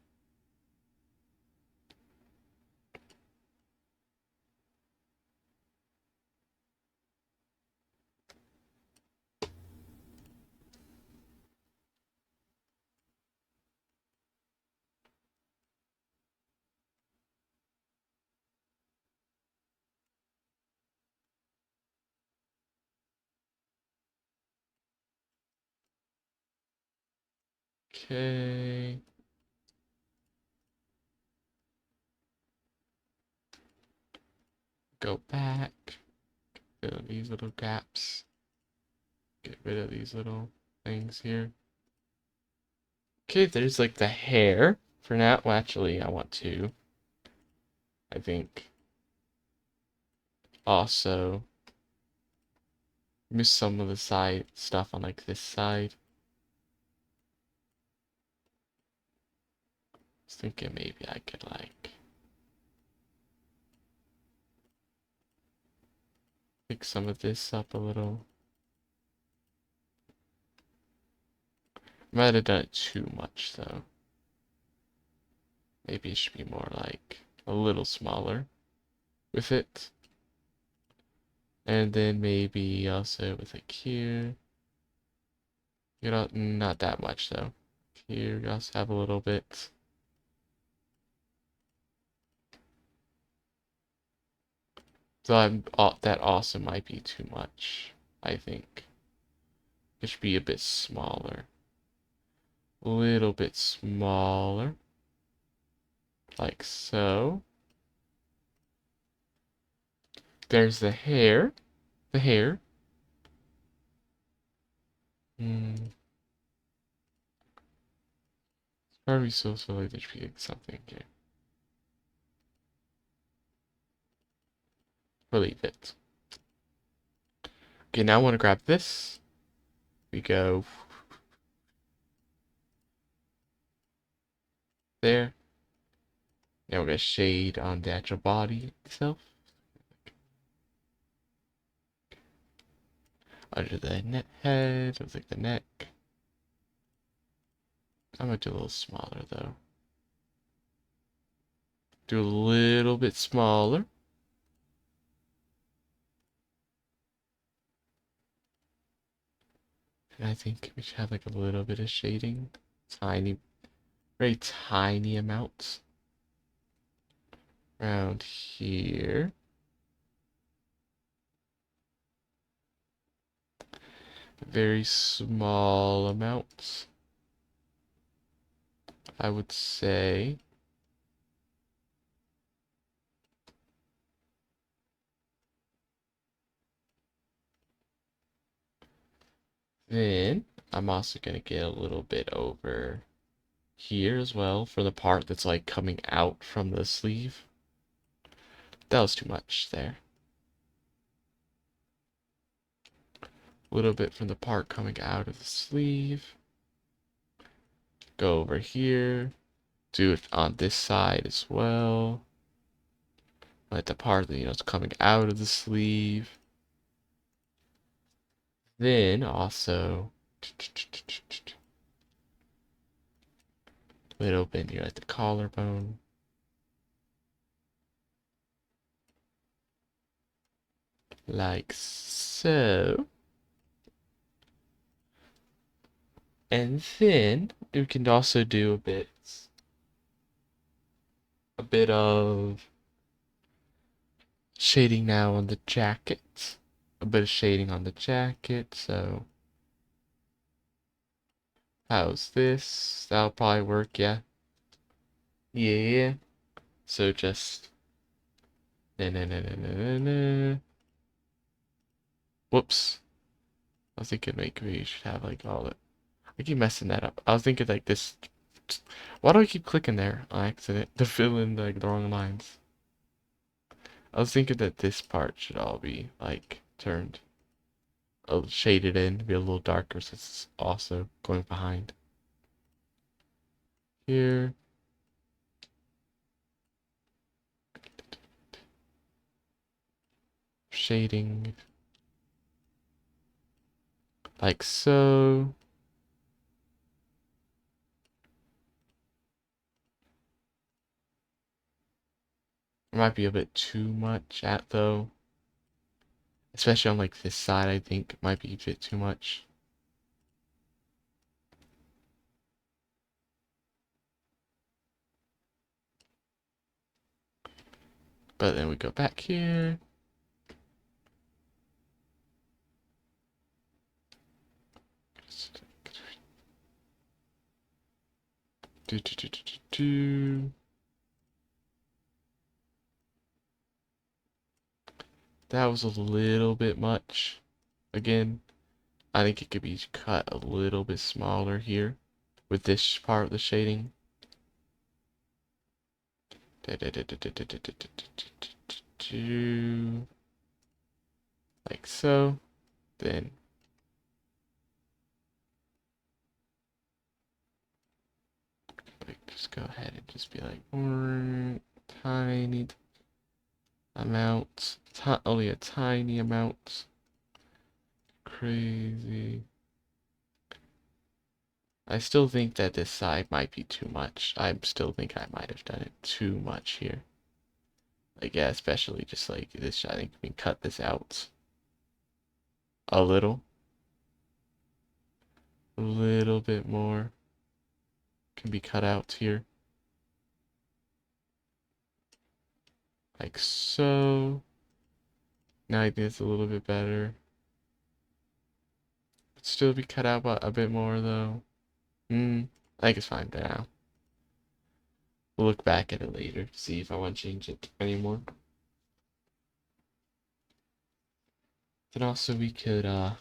Okay. Go back. Fill these little gaps. Get rid of these little things here. Okay, there's like the hair for now. Well, actually, I want to, I think, also miss some of the side stuff on like this side. I was thinking maybe I could like pick some of this up a little. Might have done it too much though. Maybe it should be more like a little smaller with it. And then maybe also with like here. You know, not that much though. Here you also have a little bit. So that also might be too much, I think. It should be a bit smaller. A little bit smaller. like so. There's the hair. The hair. Hmm. Probably so like there should be something here. Relieve it. Okay, now I want to grab this. We go there. Now we're gonna shade on the actual body itself. Under the head, looks like the neck. I'm gonna do a little smaller though. Do a little bit smaller. And I think we should have like a little bit of shading. Tiny, very tiny amounts. Around here. Very small amounts. I would say. Then I'm also gonna get a little bit over here as well for the part that's like coming out from the sleeve. That was too much there. A little bit from the part coming out of the sleeve. Go over here. Do it on this side as well. Like the part that is coming out of the sleeve. Then also little bit near like the collarbone. Like so. And then we can also do a bit of shading now on the jacket. A bit of shading on the jacket, so how's this? That'll probably work, yeah. Yeah. So just na na na na na na na. Whoops. I was thinking maybe we should have like all it. I keep messing that up. I was thinking like this. Why do I keep clicking there on accident to fill in like the wrong lines? I was thinking that this part should all be like turned, shaded in, be a little darker since it's also going behind. Here. Shading. Like so. It might be a bit too much at though. Especially on like this side, I think it might be a bit too much. But then we go back here. Do, do, do, do, do, do. That was a little bit much. Again, I think it could be cut a little bit smaller here with this part of the shading. Like so. Then like just go ahead and just be like tiny amount. Only a tiny amount. Crazy. I still think that this side might be too much. I still think I might have done it too much here. Like, yeah, especially just like this. I think we can cut this out a little. A little bit more can be cut out here. Like so. Now I think it's a little bit better. It'd still be cut out a bit more though. I think it's fine now. We'll look back at it later to see if I want to change it anymore. Then also we could add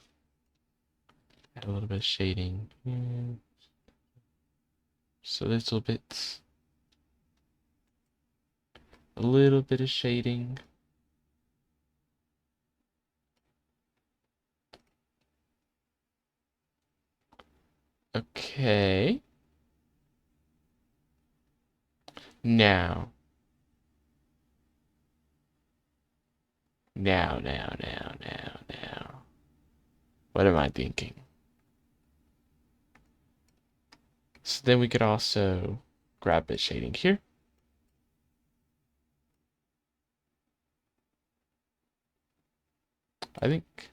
a little bit of shading. Just a little bit. A little bit of shading. Okay. Now. Now. What am I thinking? So then we could also grab a bit shading here. I think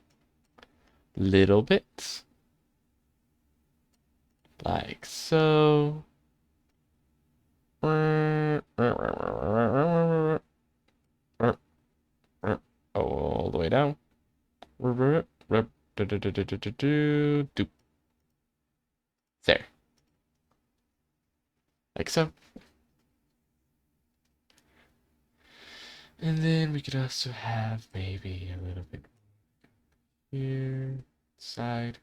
little bit. Like so. All the way down. There. Like so. And then we could also have maybe a little bit here, side.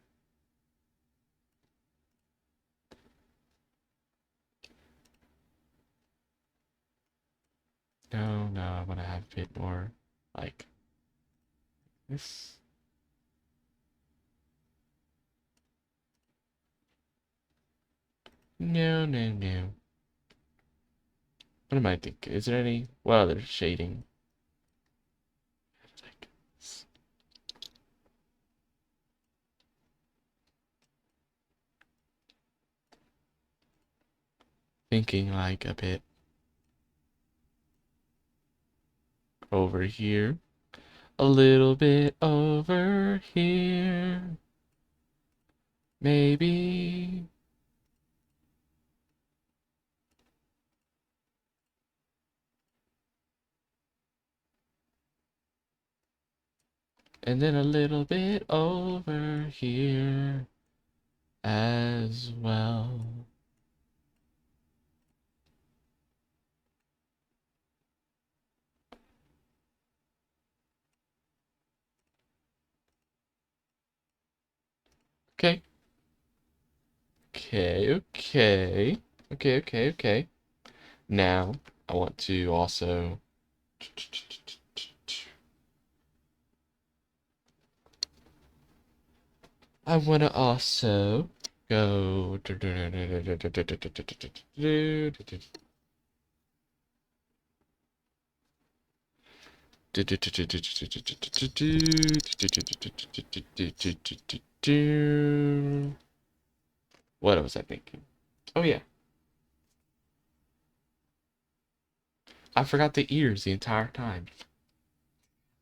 No, I want to have a bit more like this. No. What am I thinking? Is there any? Well, there's shading. Like this. Thinking like a bit over here. A little bit over here. Maybe. And then a little bit over here as well. Okay. Okay. Now, I want to also go what was I thinking? Oh yeah. I forgot the ears the entire time.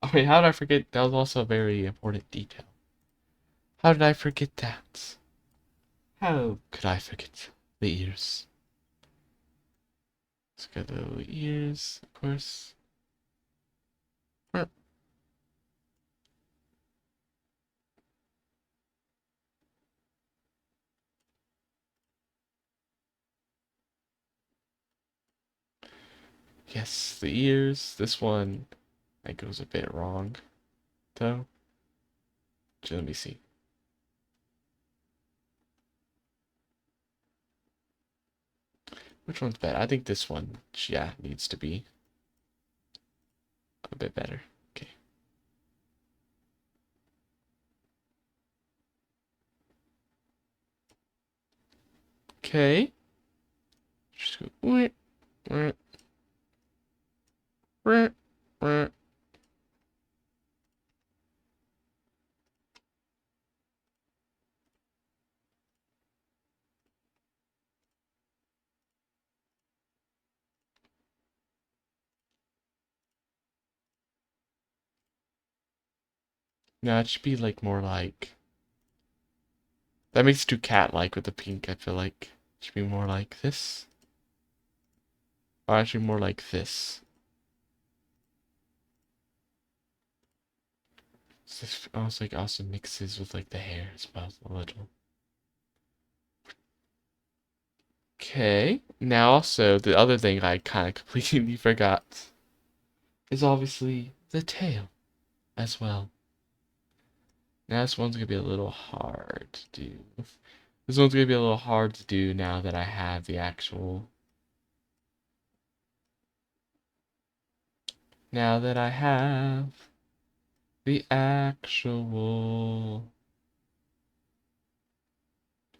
Oh wait, how did I forget? That was also a very important detail. How did I forget that? How could I forget the ears? Let's get the little ears, of course. Yes, the ears. This one, that goes a bit wrong, though. Let me see. Which one's better? I think this one, yeah, needs to be a bit better. Okay. Okay. Just go. No, it should be like more like. That makes it too cat-like with the pink. I feel like it should be more like this, or actually more like this. So this also mixes with like the hair as well a little. Okay. Okay. Now also, the other thing I kind of completely forgot is obviously the tail as well. Now this one's gonna be a little hard to do. This one's gonna be a little hard to do now that I have the actual... Now that I have the actual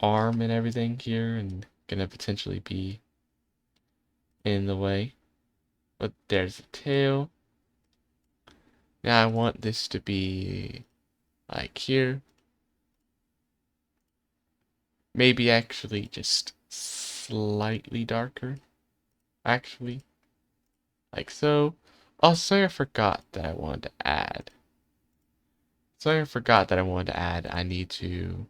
arm and everything here and gonna potentially be in the way. But there's the tail. Now I want this to be like here. Maybe actually just slightly darker. Actually. Like so. Also, I forgot that I wanted to add. I need to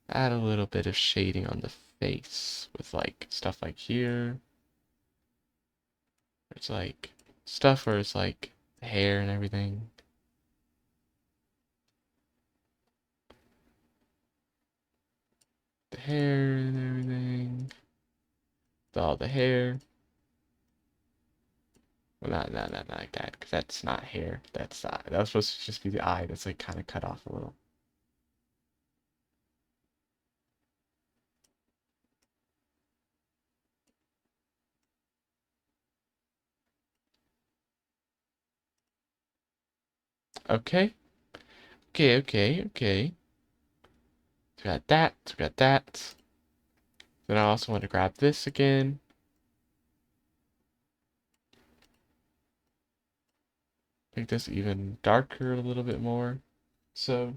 add a little bit of shading on the face with like stuff like here. It's like stuff where it's like the hair and everything. The hair and everything. All the hair. Well, not like that, because that's not hair. That's that was supposed to just be the eye. That's like kind of cut off a little. Okay, okay. So we got that. So we got that. Then I also want to grab this again. Make this even darker a little bit more. So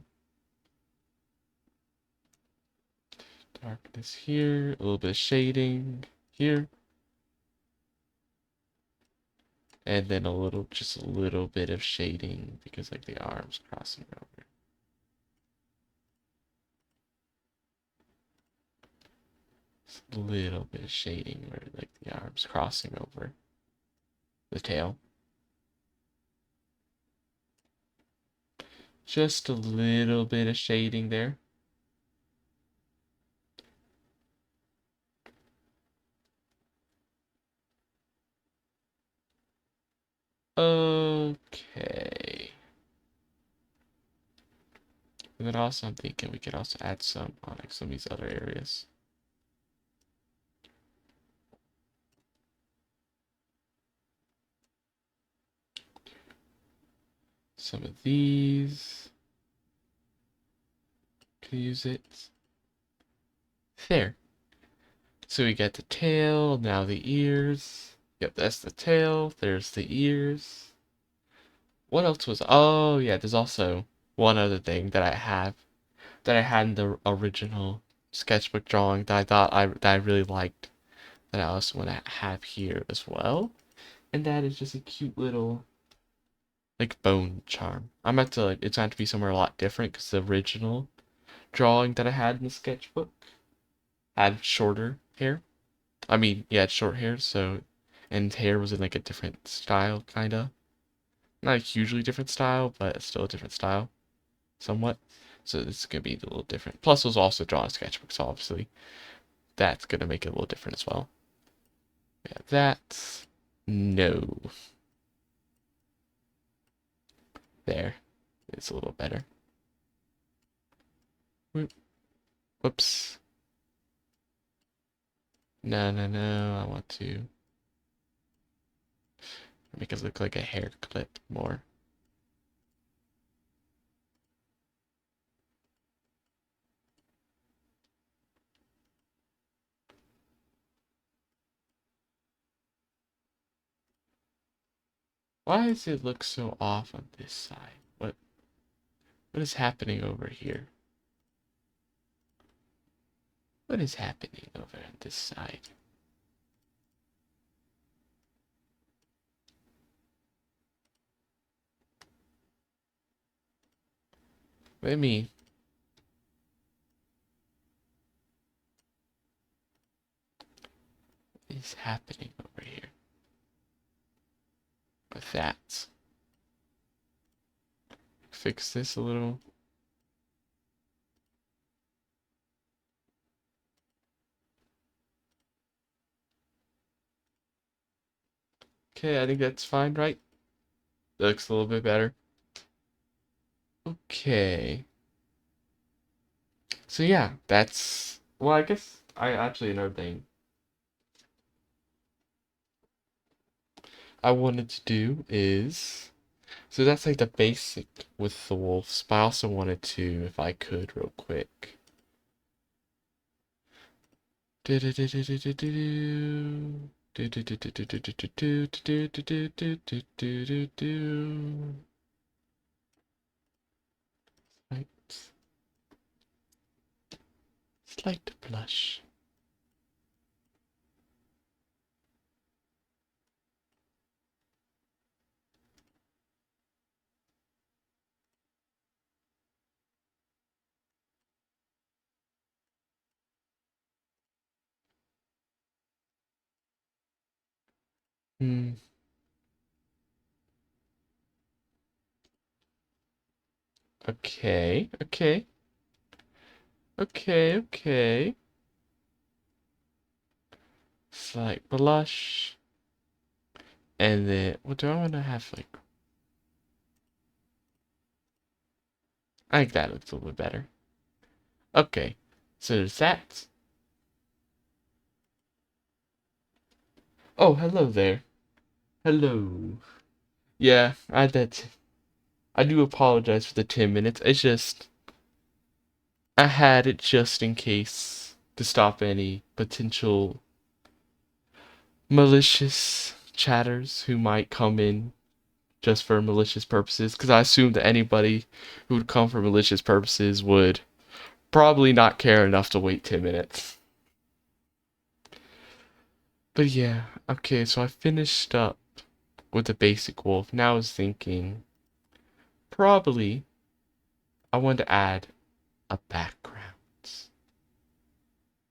darkness here, a little bit of shading here. And then just a little bit of shading because like the arms crossing over. Just a little bit of shading where like the arms crossing over the tail. Just a little bit of shading there. Okay. And then also I'm thinking we could also add some on like some of these other areas. Some of these. Can use it. There. So we get the tail, now the ears. Yep, that's the tail. There's the ears. What else was... Oh, yeah, there's also one other thing that I had in the original sketchbook drawing that I really liked that I also want to have here as well. And that is just a cute little like bone charm. I'm about to like it's going to be somewhere a lot different because the original drawing that I had in the sketchbook had shorter hair. I mean, yeah, it's short hair, so and hair was in like a different style, kinda. Not a hugely different style, but still a different style, somewhat. So it's gonna be a little different. Plus, it was also drawn in sketchbook, so obviously that's gonna make it a little different as well. Yeah, that. No. There. It's a little better. Whoops. No. I want to make it look like a hair clip more. Why does it look so off on this side? What is happening over here? What is happening over on this side? Let me... What is happening over here? With that. Fix this a little. Okay, I think that's fine, right? That looks a little bit better. Okay. So yeah, that's well, I guess I actually another thing I wanted to do is so that's like the basic with the wolves, but I also wanted to, if I could, real quick. Right. Slight blush. Hmm. Okay. Okay. Okay. Okay. Slight blush. And then, what do I want to have like? I think that looks a little bit better. Okay. So there's that. Oh, hello there. Hello. Yeah, I did. I do apologize for the 10 minutes. It's just I had it just in case to stop any potential malicious chatters who might come in just for malicious purposes. Because I assume that anybody who would come for malicious purposes would probably not care enough to wait 10 minutes. But yeah, okay, so I finished up with the basic wolf. Now I was thinking probably I wanted to add a background.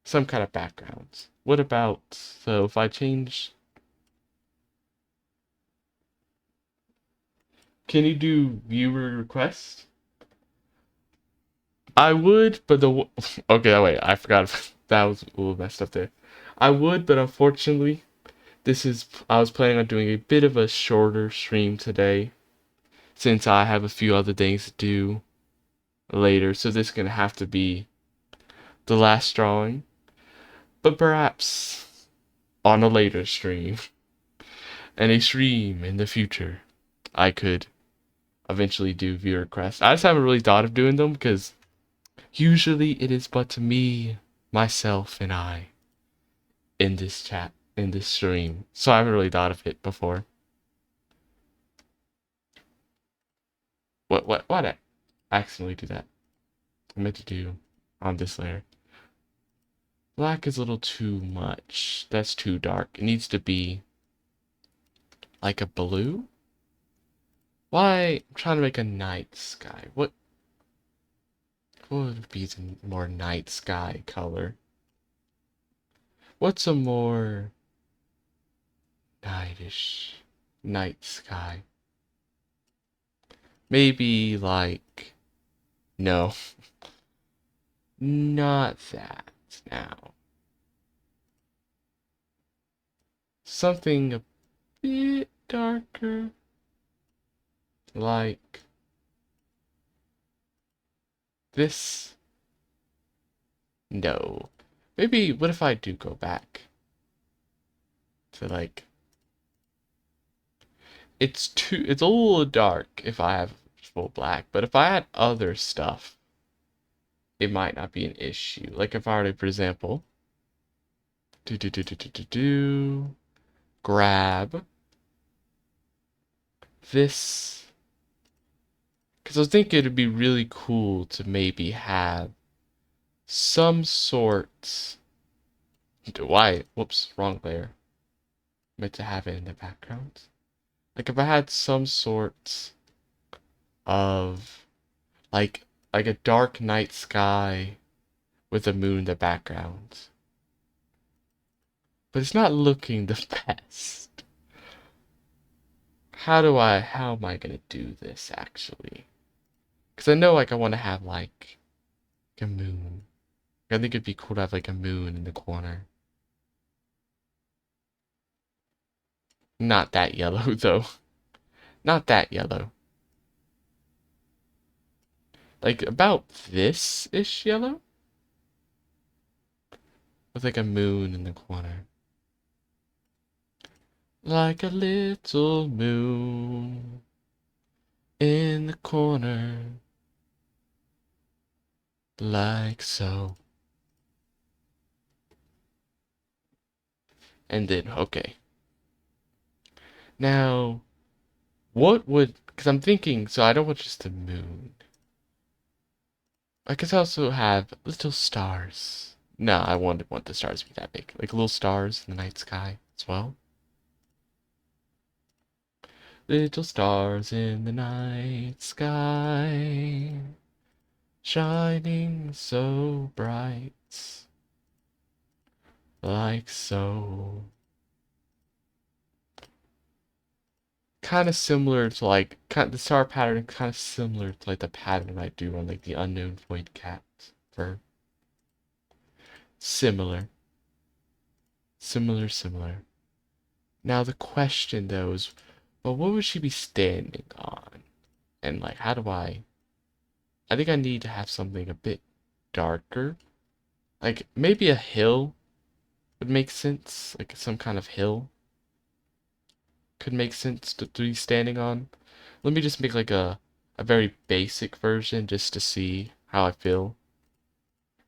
Some kind of background. What about, so if I change, can you do viewer request? I would, but okay, wait, I forgot. That was a little messed up there. I would, but unfortunately, I was planning on doing a bit of a shorter stream today since I have a few other things to do later, so this is gonna have to be the last drawing. But perhaps on a later stream and a stream in the future, I could eventually do viewer requests. I just haven't really thought of doing them because usually it is but me, myself, and I in this chat, in this stream. So I haven't really thought of it before. Why did I accidentally do that? I meant to do on this layer. Black is a little too much. That's too dark. It needs to be like a blue. Why? I'm trying to make a night sky. What would be the more night sky color? What's a more nightish night sky? Maybe like, no, not that now. Something a bit darker, like this. No. Maybe, what if I do go back to like, it's a little dark if I have full black, but if I had other stuff, it might not be an issue. Like if I were to, for example, grab this, because I was thinking it'd be really cool to maybe have some sort. Why? Whoops, wrong layer. Meant to have it in the background. Like if I had some sort of like a dark night sky with a moon in the background. But it's not looking the best. How am I gonna do this actually? Because I know like I want to have like a moon. I think it'd be cool to have like a moon in the corner. Not that yellow, though. Not that yellow. Like, about this-ish yellow? With like a moon in the corner. Like a little moon in the corner. Like so. And then, okay. Now, what would... Because I'm thinking, so I don't want just the moon. I could also have little stars. No, I wouldn't want the stars to be that big. Like little stars in the night sky as well. Little stars in the night sky, shining so bright, like so. Kind of similar to like the star pattern, kind of similar to like the pattern I do on like the unknown void cat for similar, similar. Now the question though is, well, what would she be standing on? And like, how do I think I need to have something a bit darker. Like maybe a hill would make sense. Like some kind of hill could make sense to be standing on. Let me just make like a very basic version just to see how I feel.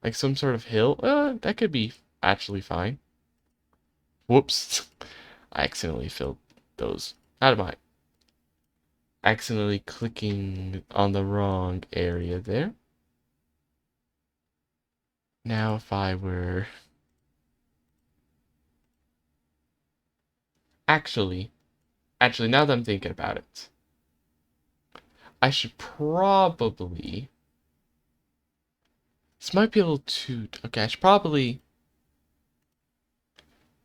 Like some sort of hill. That could be actually fine. Whoops. I accidentally filled those. How am I? Accidentally clicking on the wrong area there. Now if I were... Actually, now that I'm thinking about it, I should probably... This might be a little too... Okay, I should probably...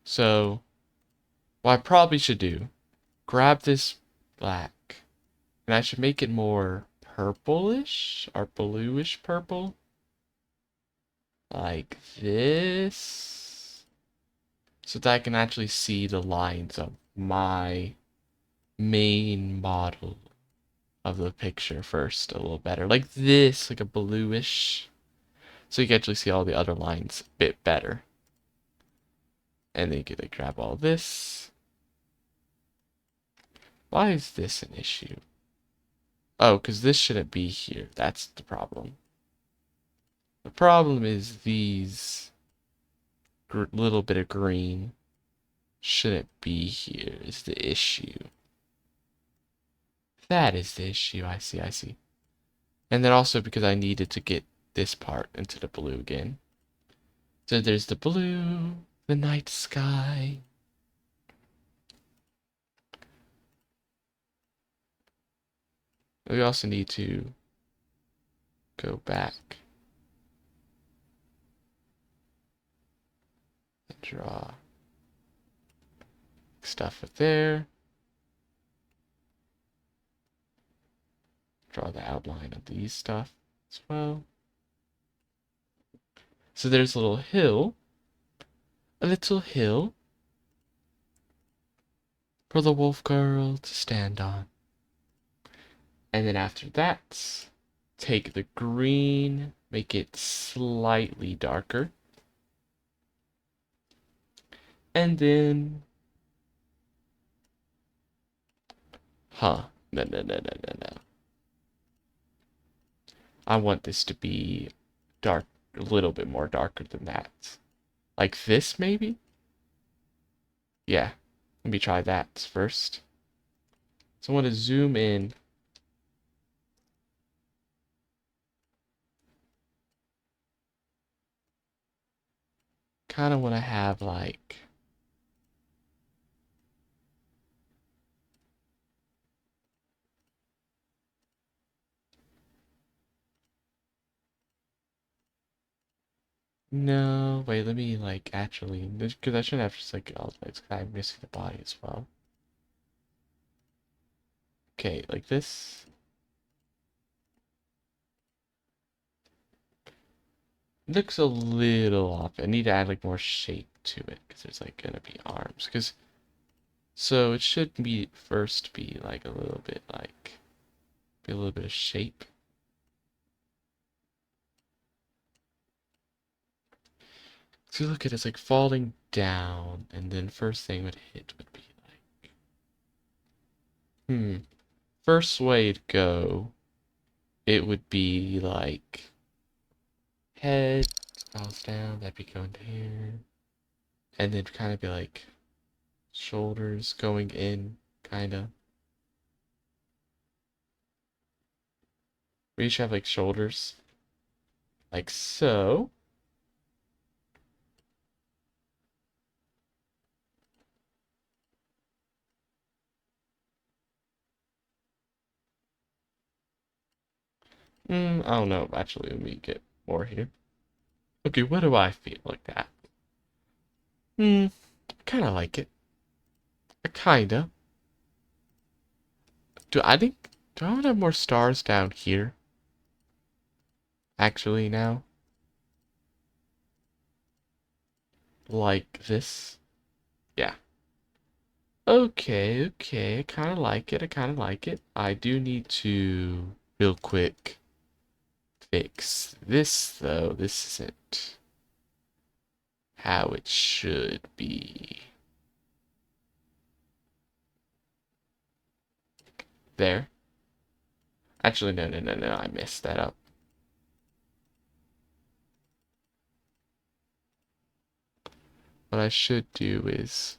So, what I probably should do, grab this black, and I should make it more purplish, or bluish purple. Like this. So that I can actually see the lines of my main model of the picture first a little better. Like this, like a bluish. So you can actually see all the other lines a bit better. And then you can like, grab all this. Why is this an issue? Oh, because this shouldn't be here. That's the problem. The problem is these little bit of green shouldn't be here is the issue. That is the issue. I see. And then also because I needed to get this part into the blue again. So there's the blue, the night sky. We also need to go back and draw stuff up there. Draw the outline of these stuff as well. So there's a little hill. A little hill for the wolf girl to stand on. And then after that, take the green, make it slightly darker. And then... No. I want this to be dark, a little bit more darker than that. Like this, maybe? Yeah. Let me try that first. So I want to zoom in. Kind of want to have like... No, wait, let me like actually, because I shouldn't have just like all the lights, because I'm missing the body as well. Okay, like this. Looks a little off. I need to add like more shape to it, because there's like gonna be arms. Because So it should be first be like a little bit like be a little bit of shape. So look at it, it's like falling down, and then first thing would hit would be like first way to go, it would be like head falls down, that'd be going to here. And then kind of be like shoulders going in, kinda. We each have like shoulders. Like so. I don't know. Actually, let me get more here. Okay, what do I feel like that? I kinda like it. I kinda. Do I want to have more stars down here? Actually now? Like this? Yeah. Okay, okay. I kinda like it. I kinda like it. I do need to real quick fix this though. This isn't how it should be. There. Actually, no, no, no, no. I messed that up. What I should do is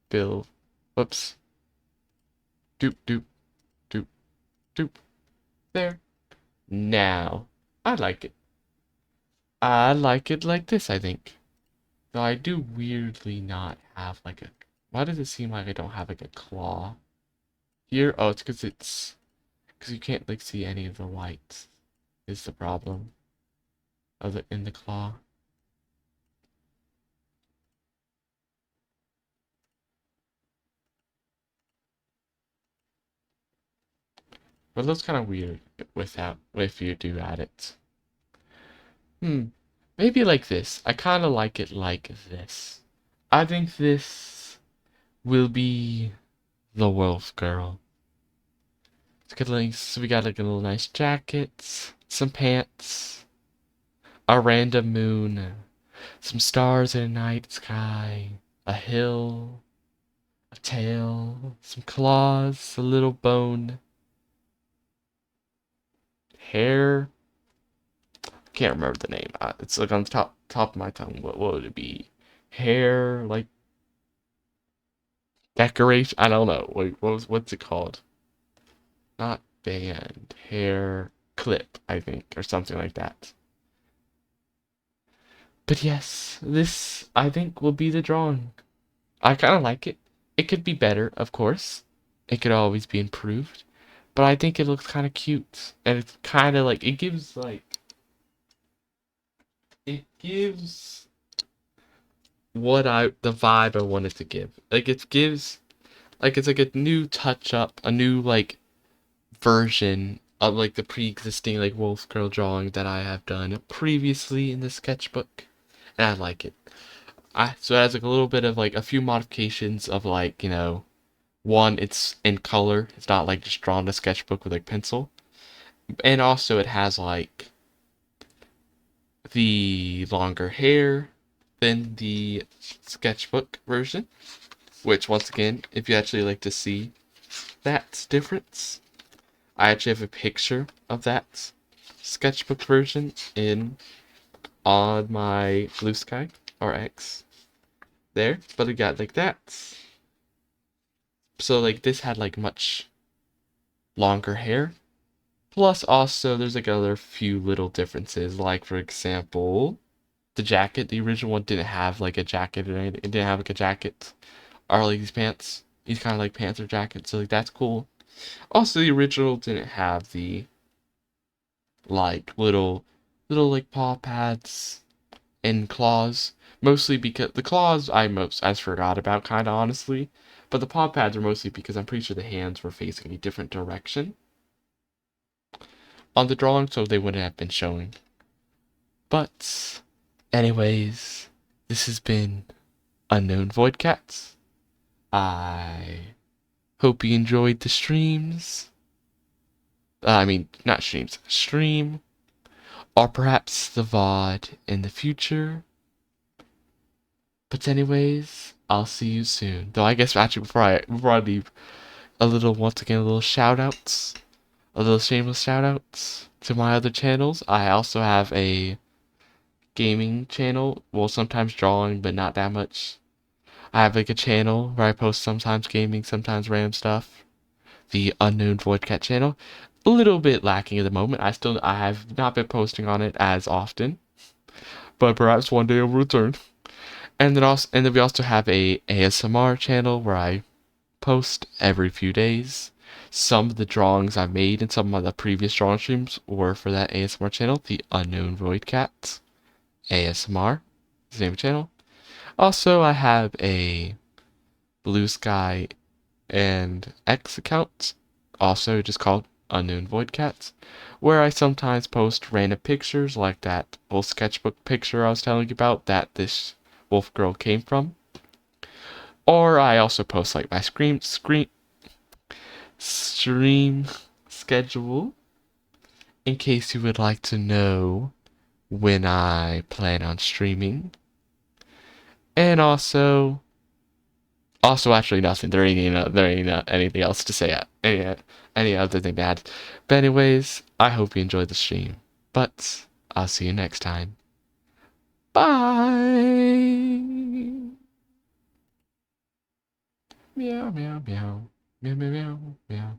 build. Whoops. Doop, doop, doop, doop. There. Now. I like it. I like it like this, I think. Though I do weirdly not have like a... Why does it seem like I don't have like a claw? Here? Oh, it's because you can't like see any of the lights is the problem of it in the claw. But it looks kind of weird without if you do add it. Maybe like this. I kind of like it like this. I think this will be the wolf girl. So we got like a little nice jacket, some pants, a random moon, some stars in a night sky, a hill, a tail, some claws, a little bone, hair. Can't remember the name. It's like on the top of my tongue. What would it be? Hair, like decoration. I don't know. What's it called? Not band. Hair clip, I think, or something like that. But yes, this I think will be the drawing. I kind of like it. It could be better, of course. It could always be improved. But I think it looks kind of cute. And it's kind of like, it gives the vibe I wanted to give. Like, it gives, like, it's like a new touch up, a new, like, version of, like, the pre-existing, like, Wolf Girl drawing that I have done previously in the sketchbook. And I like it. So it has, like, a little bit of, like, a few modifications of, like, one, it's in color. It's not like just drawn in a sketchbook with like pencil. And also it has like the longer hair than the sketchbook version. Which once again, if you actually like to see that difference, I actually have a picture of that sketchbook version in on my Blue Sky or X there. But it got like that. So like this had like much longer hair. Plus, also, there's like other few little differences. Like, for example, the jacket. The original one didn't have like a jacket or anything. It didn't have like a jacket or like these pants. These kind of like pants or jackets. So like that's cool. Also, the original didn't have the like little like paw pads and claws. Mostly because the claws I forgot about kind of honestly. But the paw pads are mostly because I'm pretty sure the hands were facing a different direction on the drawing, so they wouldn't have been showing. But, anyways, this has been Unknown Void Cats. I hope you enjoyed the streams. I mean, not streams, stream. Or perhaps the VOD in the future. But anyways, I'll see you soon. Though I guess actually before I leave, once again a little shout outs. A little shameless shout outs to my other channels. I also have a gaming channel. Well, sometimes drawing, but not that much. I have like a channel where I post sometimes gaming, sometimes random stuff. The Unknown Void Cat channel. A little bit lacking at the moment. I have not been posting on it as often. But perhaps one day it will return. And then we also have a ASMR channel where I post every few days. Some of the drawings I made in some of the previous drawing streams were for that ASMR channel, the Unknown Void Cat ASMR, is the name of the channel. Also, I have a Blue Sky and X account, also just called Unknown Void Cats, where I sometimes post random pictures like that old sketchbook picture I was telling you about that this wolf girl came from. Or I also post like my stream schedule in case you would like to know when I plan on streaming. And also actually nothing. There ain't anything else to say. Any other thing to add. But anyways, I hope you enjoyed the stream. But I'll see you next time. Bye. Meow meow meow meow meow meow meow.